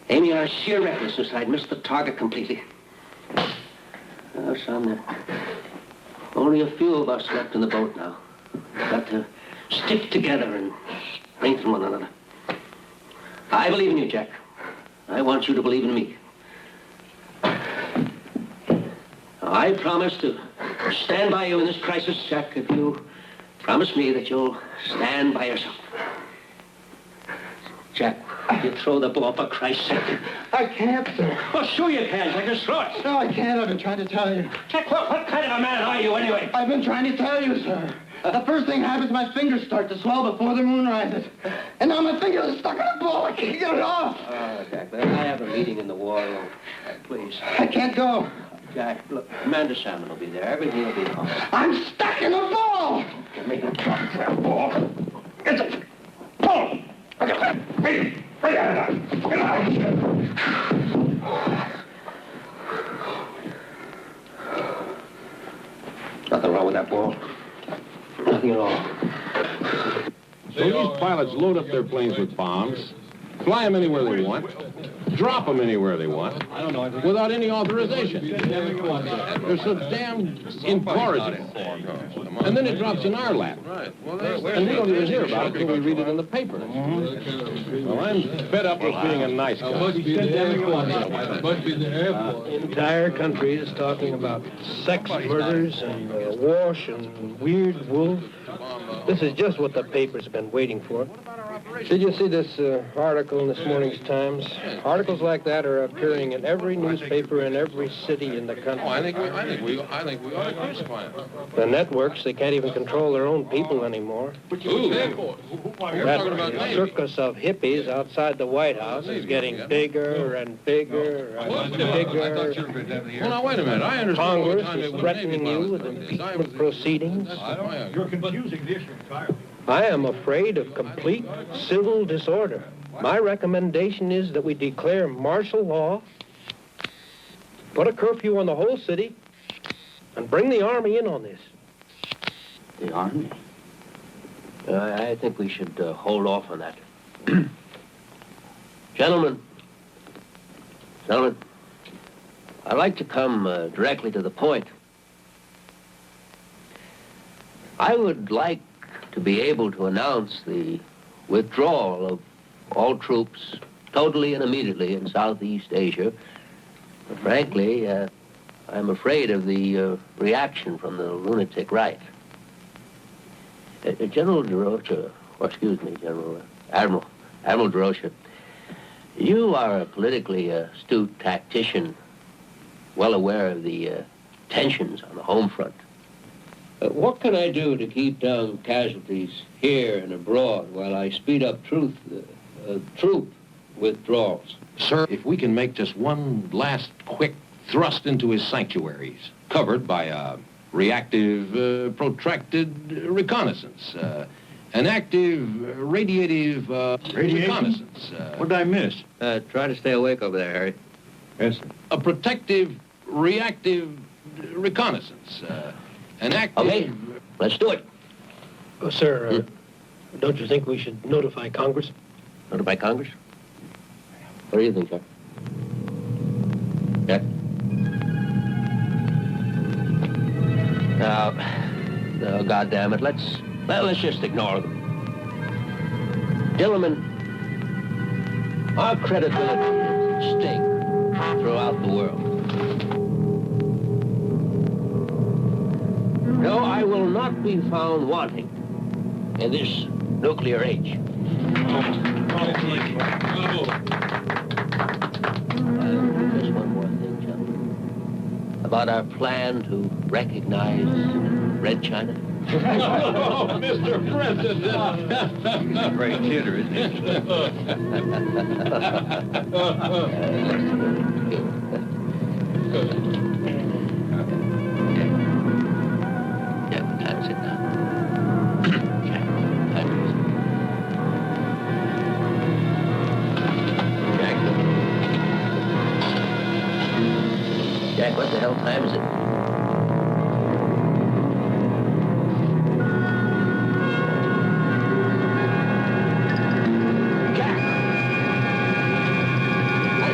aiming on sheer recklessness. I'd miss the target completely. Oh, son, there only a few of us left in the boat now. We've got to stick together and strengthen one another. I believe in you, Jack. I want you to believe in me. I promise to stand by you in this crisis, Jack, if you promise me that you'll stand by yourself. Jack, you throw the ball, for Christ's sake. I can't, sir. Well, sure you can, Jack. Just throw it. No, I can't. I've been trying to tell you. Jack, what kind of a man are you, anyway? I've been trying to tell you, sir. The first thing happens, my fingers start to swell before the moon rises. And now my fingers are stuck in a ball. I can't get it off. Oh, Jack, I have a meeting in the war room. Please. I can't go. Jack, look, Commander Salmon will be there. Everything will be fine. I'm stuck in a ball. Make him drop that ball. It's a ball. Nothing wrong with that ball. Nothing at all. So these pilots load up their planes with bombs, fly them anywhere they want, drop them anywhere they want, without any authorization. They're so damn incorrigible. And then it drops in our lap. And we don't even hear about it until we read it in the paper. Well, I'm fed up with being a nice guy. The entire country is talking about sex murders and wash and weird wolf. This is just what the papers have been waiting for. Did you see this article in this morning's Times? Articles like that are appearing in every newspaper in every city in the country. Oh, I think we ought to crucify them. The networks, they can't even control their own people anymore. Ooh. That circus of hippies outside the White House is getting bigger and bigger and bigger. Well, now, wait a minute. I understand. Congress is threatening you with impeachment proceedings. You're confusing the issue entirely. I am afraid of complete civil disorder. My recommendation is that we declare martial law, put a curfew on the whole city, and bring the Army in on this. The Army? I think we should hold off on that. Gentlemen, I'd like to come directly to the point. I would like to be able to announce the withdrawal of all troops totally and immediately in Southeast Asia. But frankly, I'm afraid of the reaction from the lunatic right. General DeRocha, or excuse me, Admiral DeRocha, you are a politically astute tactician, well aware of the tensions on the home front. What can I do to keep down casualties here and abroad while I speed up troop withdrawals? Sir, if we can make just one last quick thrust into his sanctuaries, covered by a reactive, protracted reconnaissance, an active, radiative reconnaissance. What did I miss? Try to stay awake over there, Harry. Yes. A protective, reactive reconnaissance. An active... Okay, let's do it. Oh, sir, don't you think we should notify Congress? Notify Congress? What do you think, Jack? Jack? No, goddamn it, let's just ignore them. Gentlemen, our credibility is at stake throughout the world. No, I will not be found wanting in this nuclear age. Just one more thing, gentlemen. About our plan to recognize Red China. Oh, Mr. President! Great theater, isn't it? Jack, what the hell time is it? Jack!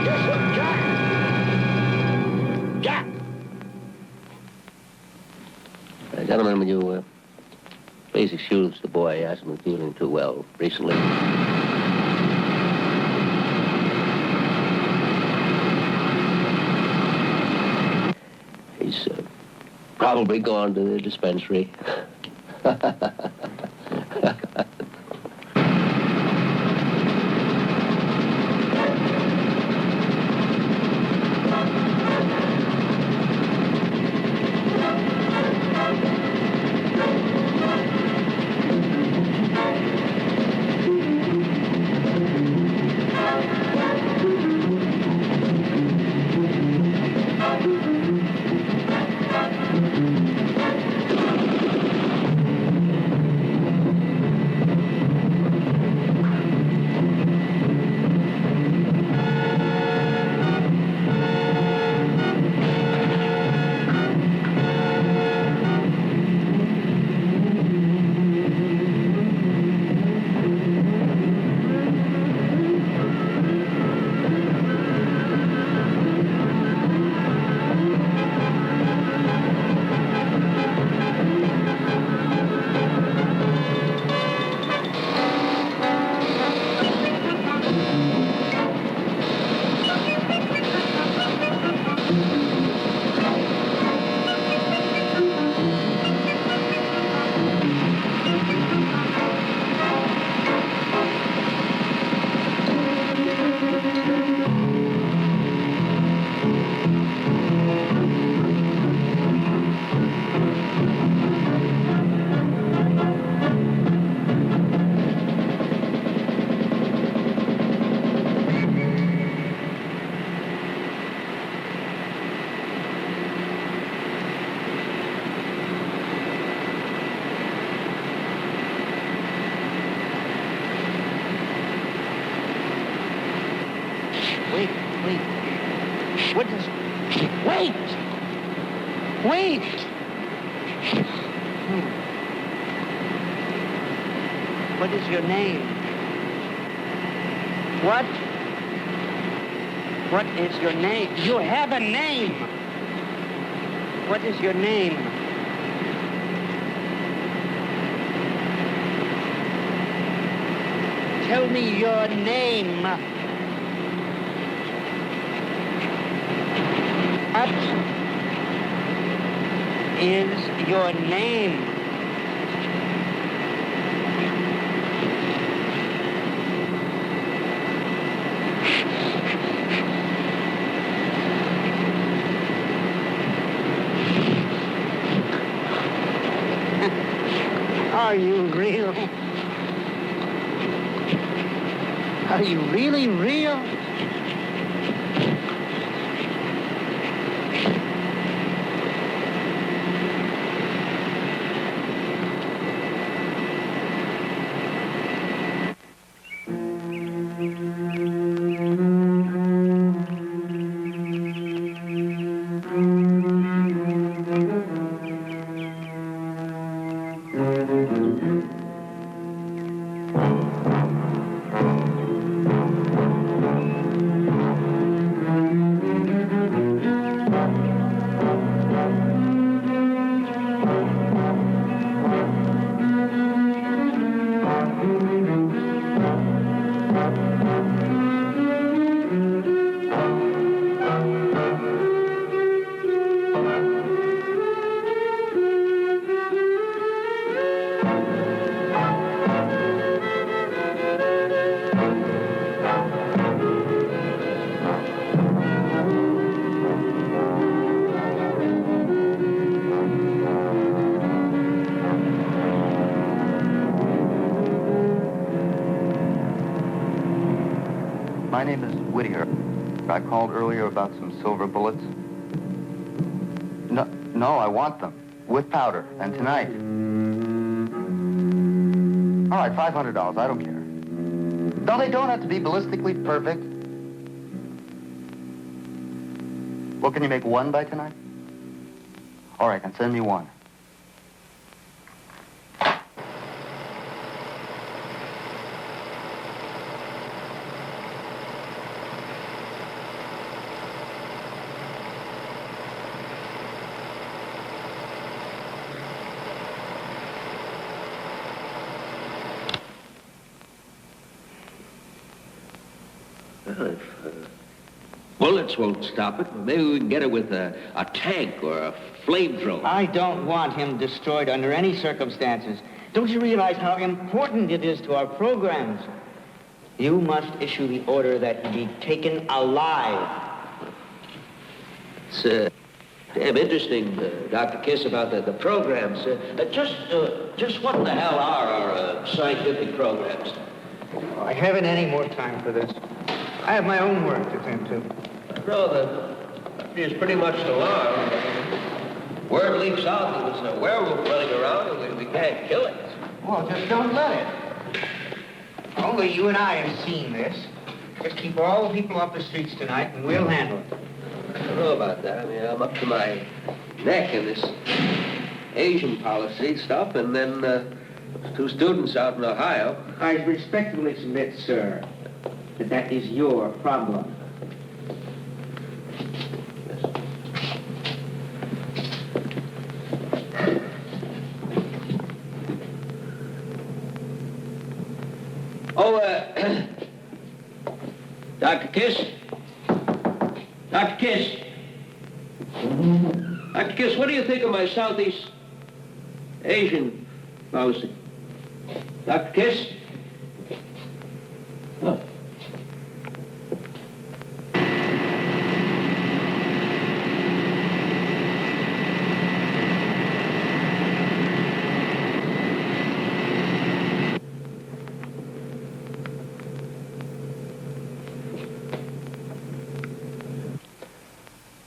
Just look, Jack! Jack! Gentlemen, will you please excuse the boy? He hasn't been feeling too well recently. Probably gone to the dispensary. What is your name? What? What is your name? You have a name. What is your name? Tell me your name. What is your name? Are you real? Are you really real? My name is Whittier. I called earlier about some silver bullets. No, I want them. With powder. And tonight. All right, $500. I don't care. No, they don't have to be ballistically perfect. Well, can you make one by tonight? All right, then send me one. bullets won't stop it. Maybe we can get it with a tank or a flamethrower. I don't want him destroyed under any circumstances. Don't you realize how important it is to our programs? You must issue the order that he be taken alive. It's damn interesting, Dr. Kiss, about the programs. Just what the hell are our scientific programs? I haven't any more time for this. I have my own work to tend to. No, there's pretty much the alarm. Word leaks out that there's a werewolf running around and we can't kill it. Well, just don't let it. Only you and I have seen this. Just keep all the people off the streets tonight and we'll handle it. I don't know about that. I mean, I'm up to my neck in this Asian policy stuff, and then 2 students out in Ohio. I respectfully submit, sir, that is your problem. Oh, Dr. Kiss? Dr. Kiss? Dr. Kiss, what do you think of my Southeast Asian policy? Dr. Kiss? Oh.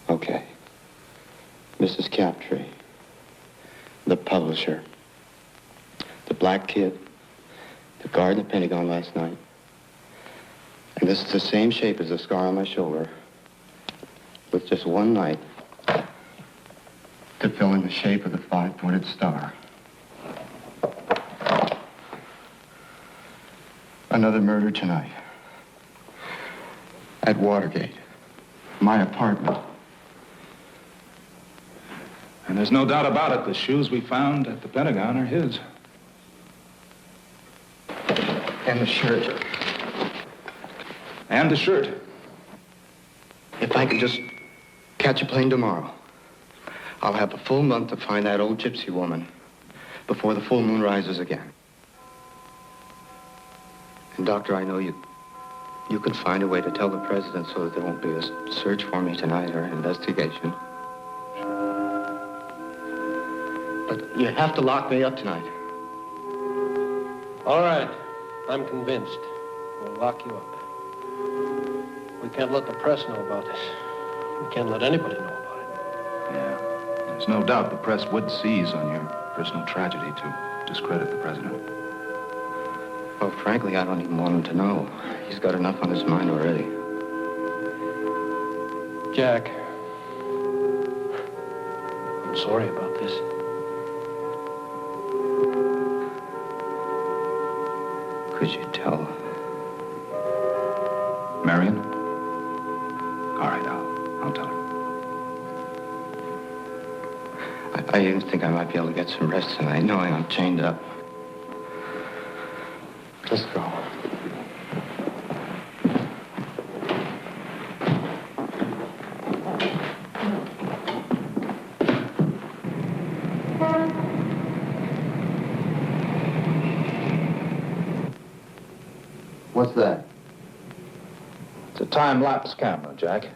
Okay. Mrs. Captree, the publisher, the black kid, the guard in the Pentagon last night. And this is the same shape as the scar on my shoulder, with just one knife to fill in the shape of the 5-pointed star. Another murder tonight. At Watergate, my apartment. And there's no doubt about it, the shoes we found at the Pentagon are his. And the shirt. And the shirt. If I can just catch a plane tomorrow, I'll have a full month to find that old gypsy woman before the full moon rises again. And Doctor, I know you can find a way to tell the president so that there won't be a search for me tonight or an investigation. But you have to lock me up tonight. All right. I'm convinced. We'll lock you up. We can't let the press know about this. We can't let anybody know about it. Yeah. There's no doubt the press would seize on your personal tragedy to discredit the president. Well, frankly, I don't even want him to know. He's got enough on his mind already. Jack, I'm sorry about this. Could you tell? Marion? All right, I'll tell her. I even think I might be able to get some rest tonight, knowing I'm chained up. Let's go. What's that? It's a time-lapse camera, Jack.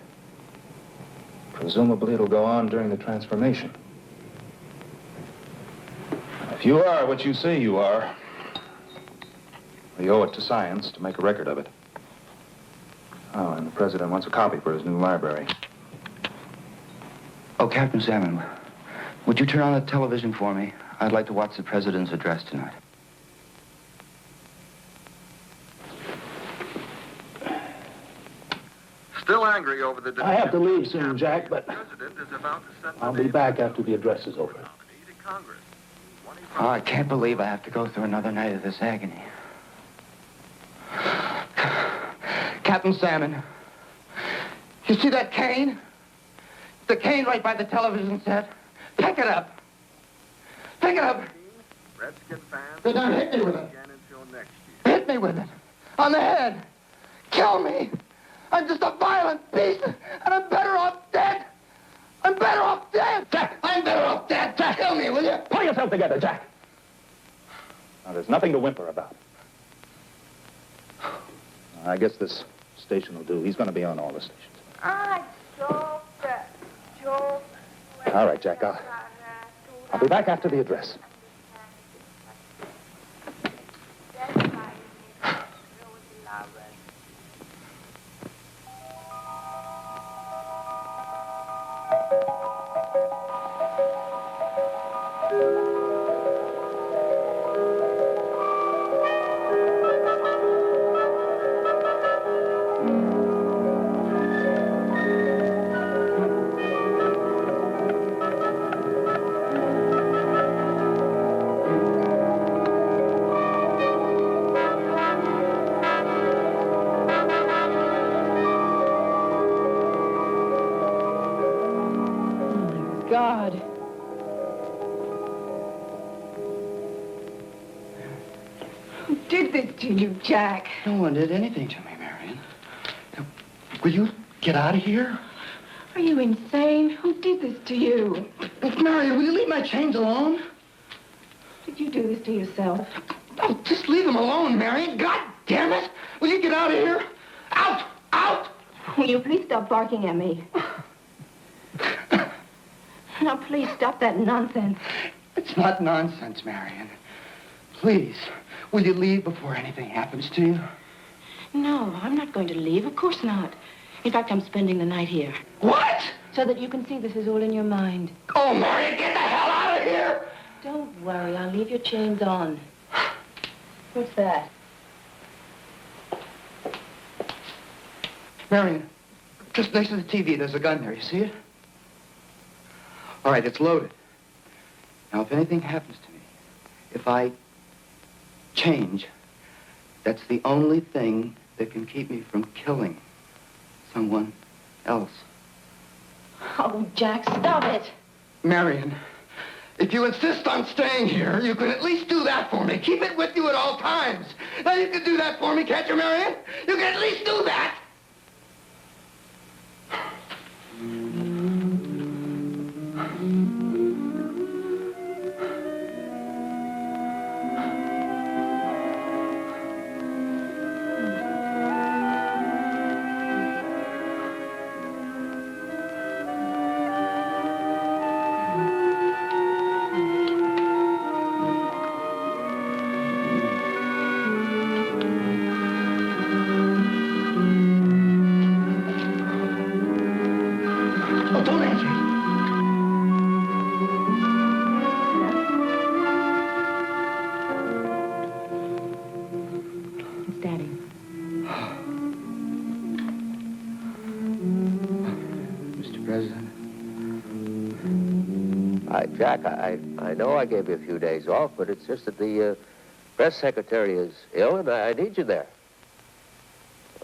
Presumably it'll go on during the transformation. If you are what you say you are, we owe it to science to make a record of it. Oh, and the president wants a copy for his new library. Oh, Captain Salmon, would you turn on the television for me? I'd like to watch the president's address tonight. Still angry over the... I have to leave soon, Jack, but President is about to send I'll be back after the address is over. Congress. Oh, I can't believe I have to go through another night of this agony. Captain Salmon, you see that cane? The cane right by the television set? Pick it up. Pick it up. Redskin fans. They don't hit me with it. Again until next year. Hit me with it. On the head. Kill me. I'm just a violent beast, and I'm better off dead. I'm better off dead. Jack! I'm better off dead. Jack! Kill me, will you? Pull yourself together, Jack! Now, there's nothing to whimper about. I guess this station will do. He's going to be on all the stations. All right, Jack, I'll be back after the address. God. Who did this to you, Jack? No one did anything to me, Marion. Now, will you get out of here? Are you insane? Who did this to you? Marion, will you leave my chains alone? Did you do this to yourself? Oh, just leave them alone, Marion. God damn it! Will you get out of here? Out! Out! Will you please stop barking at me? Now, please stop that nonsense. It's not nonsense, Marion. Please, will you leave before anything happens to you? No, I'm not going to leave. Of course not. In fact, I'm spending the night here. What? So that you can see this is all in your mind. Oh, Marion, get the hell out of here! Don't worry, I'll leave your chains on. What's that? Marion, just next to the TV, there's a gun there. You see it? All right, it's loaded. Now, if anything happens to me, if I change, that's the only thing that can keep me from killing someone else. Oh, Jack, stop it. Marion, if you insist on staying here, you can at least do that for me. Keep it with you at all times. Now, you can do that for me, can't you, Marion? You can at least do that. Jack, I know I gave you a few days off, but it's just that the press secretary is ill, and I need you there.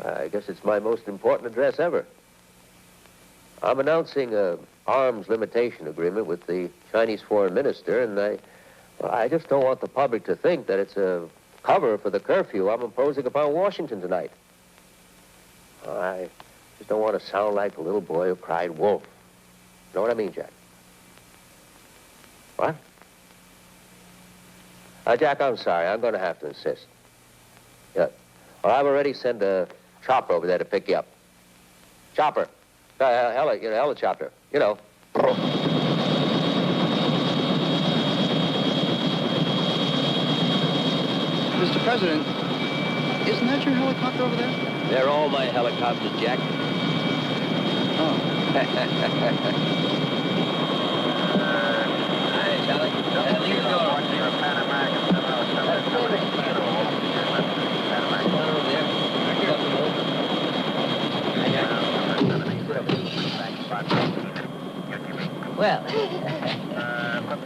I guess it's my most important address ever. I'm announcing a arms limitation agreement with the Chinese foreign minister, and I just don't want the public to think that it's a cover for the curfew I'm imposing upon Washington tonight. I just don't want to sound like the little boy who cried wolf. Know what I mean, Jack? What? Jack, I'm sorry. I'm going to have to insist. Yeah. Well, I've already sent a chopper over there to pick you up. Chopper. Helicopter. You know. Mr. President, isn't that your helicopter over there? They're all my helicopters, Jack. Oh. Well,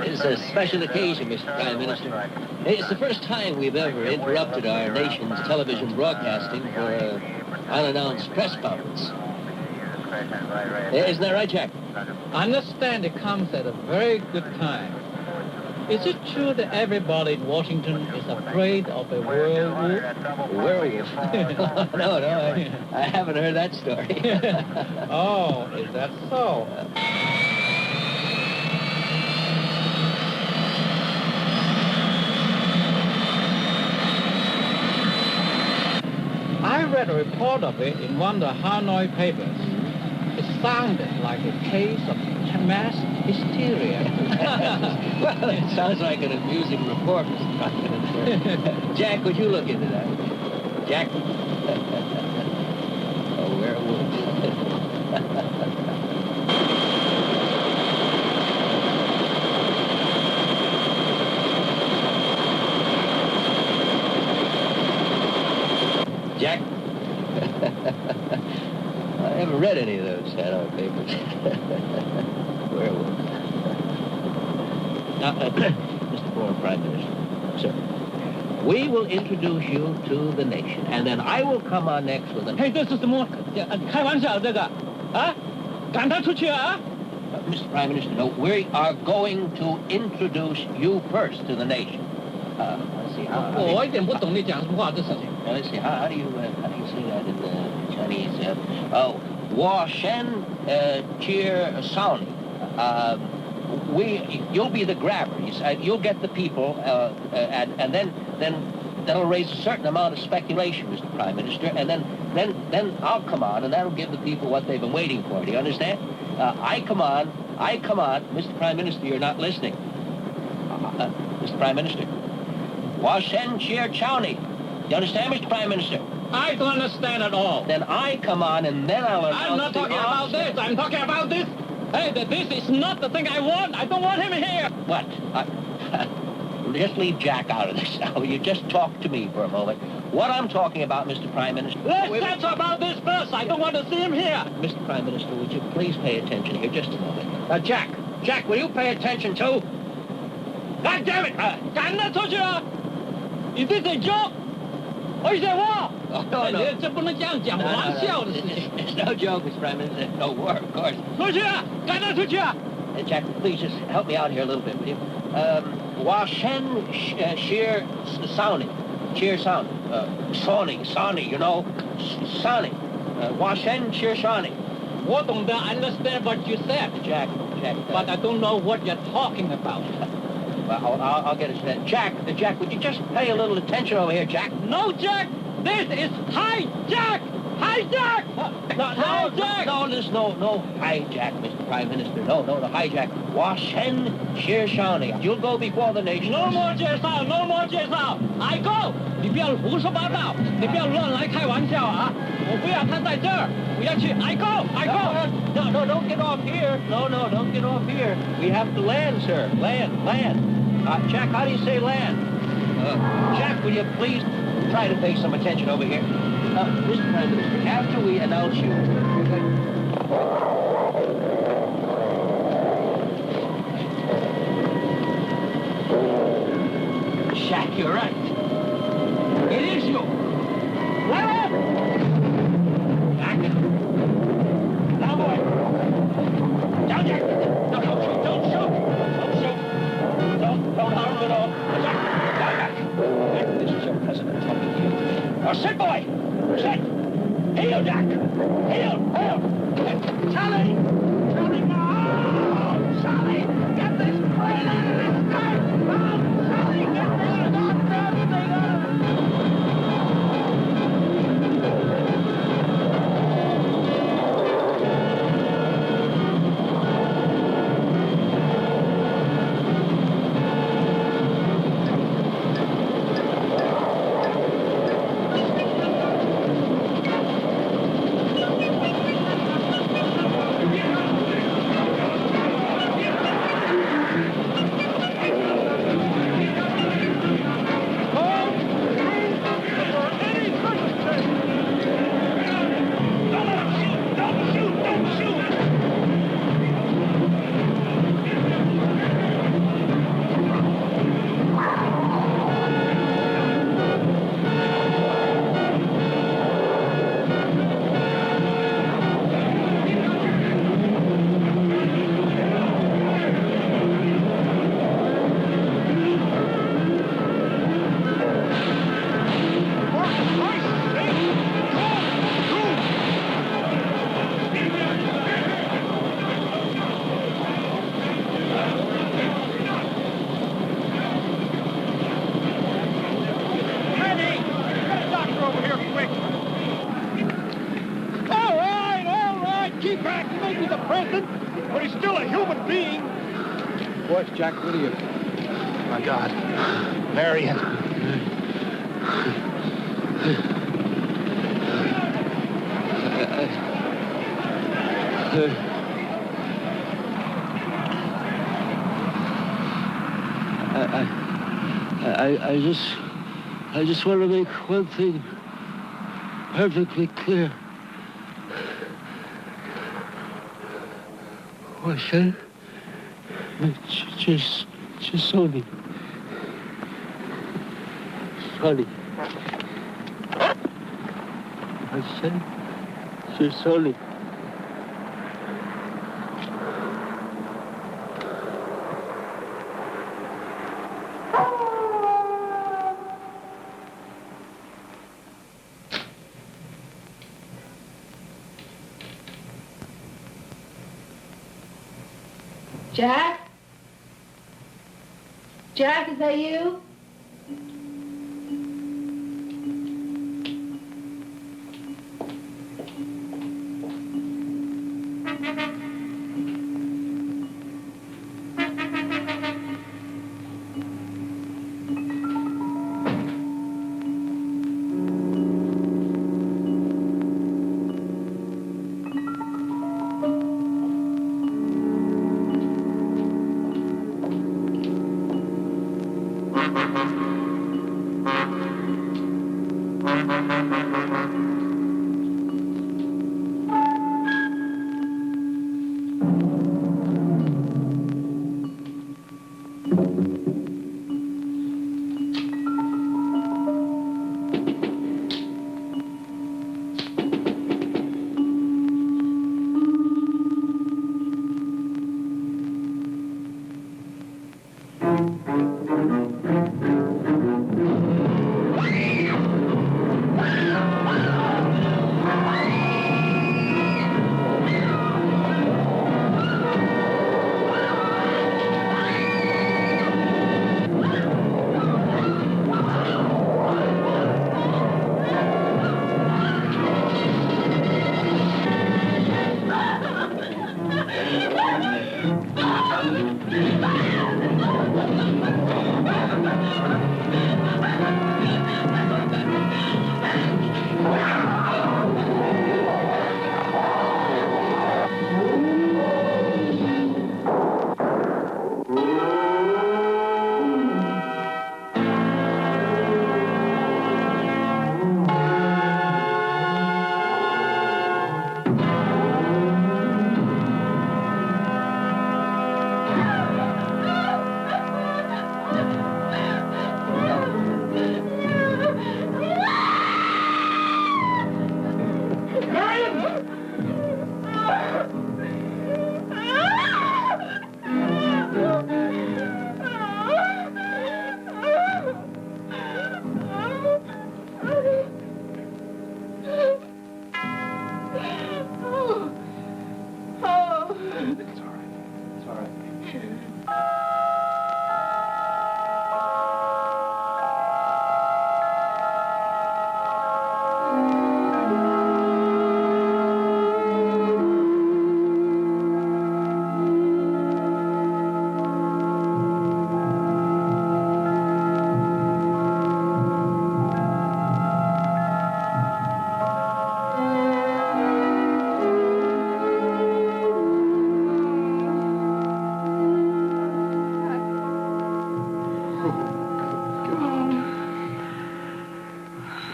it's a special occasion, Mr. Prime Minister. It's the first time we've ever interrupted our nation's television broadcasting for an unannounced press conference. Isn't that right, Jack? I understand it comes at a very good time. Is it true that everybody in Washington is afraid of a werewolf? A werewolf? No, I haven't heard that story. Oh, is that so? I read a report of it in one of the Hanoi papers. It sounded like a case of mass hysteria. Well, it sounds like an amusing report, Mr. President. Jack, would you look into that? Jack? A werewolf. Jack? I haven't read any of those Hanoi papers. Werewolf. Now, Mr. Former Prime Minister, sir, we will introduce you to the nation, and then I will come on next with an... Hey, 这是什么？开玩笑这个，啊？赶他出去啊？ Mr. Prime Minister, no, we are going to introduce you first to the nation. Let's see,我一点不懂你讲什么话，这事情。Let's see, how do you say that in the Chinese? Wa Shen Cheer Sound. You'll be the grabber. You'll get the people, and then that'll raise a certain amount of speculation, Mr. Prime Minister, and then I'll come on, and that'll give the people what they've been waiting for. Do you understand? I come on, Mr. Prime Minister, you're not listening. Mr. Prime Minister. Wa Shen Cheer Chowny. You understand, Mr. Prime Minister? I don't understand at all. Then I come on, and then I'll announce... I'm not talking about this. I'm talking about this. Hey, this is not the thing I want. I don't want him here. What? Just leave Jack out of this now. You just talk to me for a moment. What I'm talking about, Mr. Prime Minister... Let's talk about this first. I don't want to see him here. Mr. Prime Minister, would you please pay attention here just a moment? Jack, will you pay attention too? God damn it! 赶他出去啊 Is this a joke? Or is it war? Oh, no. 这不能这样讲玩笑的事情。 It's no joke, Mr. Prime Minister. No war, of course. 出去啊！赶他出去啊！ Jack, please just help me out here a little bit, will you? Wa Shen Sheer Sounding. Cheer Sound. Sawny, you know. Sawny. Wa Shen Sheer Sawny. 我懂得 understand what you said, Jack. But I don't know what you're talking about. Well, I'll get it straight. Jack, would you just pay a little attention over here, Jack? No, Jack! This is hijack! Hijack! Hijack! No, there's no hijack, Mr. Prime Minister. No, the hijack. Wa Shen Sheer Shawnee. You'll go before the nation. No more 介绍 I go! 你不要胡说八道，你不要乱来开玩笑啊！我不要他在这儿，我要去 I go! No, don't get off here. No, don't get off here. We have to land, sir. Land. Jack, how do you say land? Jack, will you please try to pay some attention over here? Mr. Prime Minister, after we announce you... Jack, you're right. It is you. Jack. Now, boy. Down, Jack. No, don't shoot. Don't harm him at all. Jack. This is your president talking to you. Now, sit, boy. Sit. Heel, Jack. Heel. Charlie, no. Charlie, get this brain out of this guy. Charlie, get this goddamn thing out of works, Jack. What are you? My God. Marion. I just want to make one thing perfectly clear. What's that? Just Sonny. Sonny. I said, just Sonny. Jack? Jack, is that you?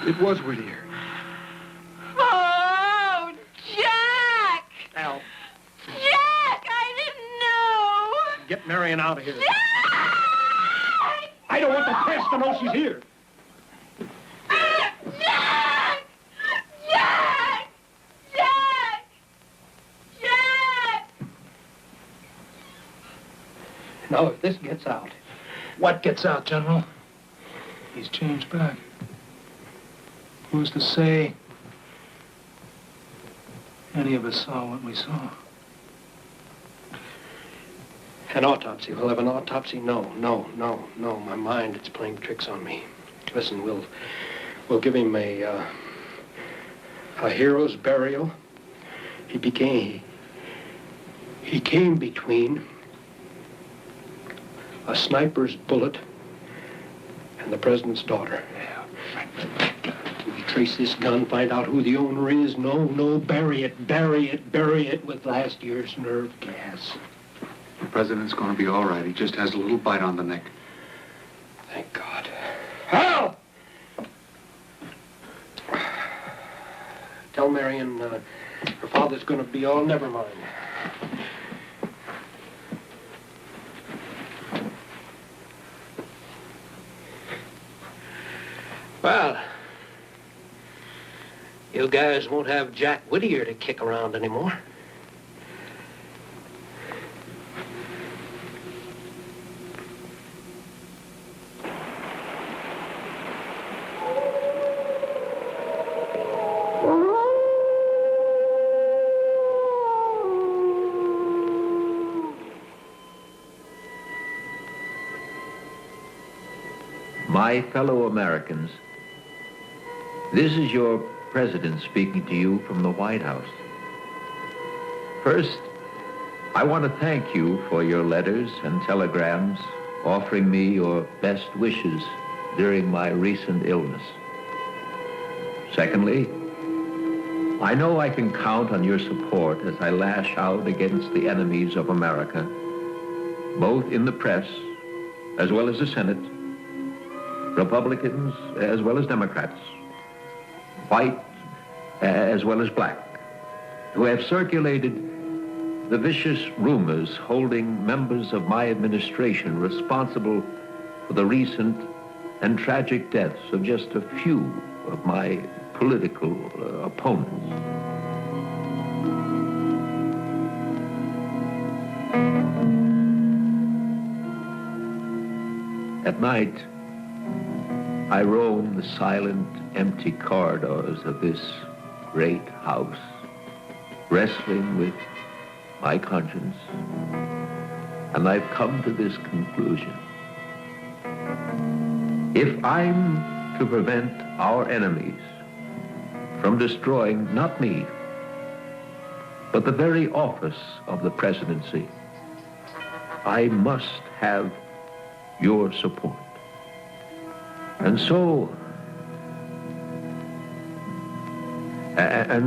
It was Whittier. Oh, Jack! Al, Jack, I didn't know! get Marion out of here. Jack! I don't want the press to know she's here. Jack! Jack! Jack! Jack! Now, if this gets out... What gets out, General? He's changed back. Who's to say any of us saw what we saw? An autopsy. We'll have an autopsy? No. My mind, it's playing tricks on me. Listen, we'll give him a hero's burial. He came between a sniper's bullet, and the president's daughter. We trace this gun, find out who the owner is. No, bury it with last year's nerve gas. The president's going to be all right. He just has a little bite on the neck. Thank God. Hal! Tell Marion her father's going to be all, never mind. Well, you guys won't have Jack Whittier to kick around anymore. My fellow Americans, this is your president speaking to you from the White House. First, I want to thank you for your letters and telegrams offering me your best wishes during my recent illness. Secondly, I know I can count on your support as I lash out against the enemies of America, both in the press as well as the Senate, Republicans as well as Democrats, white as well as black, who have circulated the vicious rumors holding members of my administration responsible for the recent and tragic deaths of just a few of my political opponents. At night, I roam the silent, empty corridors of this great house, wrestling with my conscience, and I've come to this conclusion. If I'm to prevent our enemies from destroying not me, but the very office of the presidency, I must have your support. And so I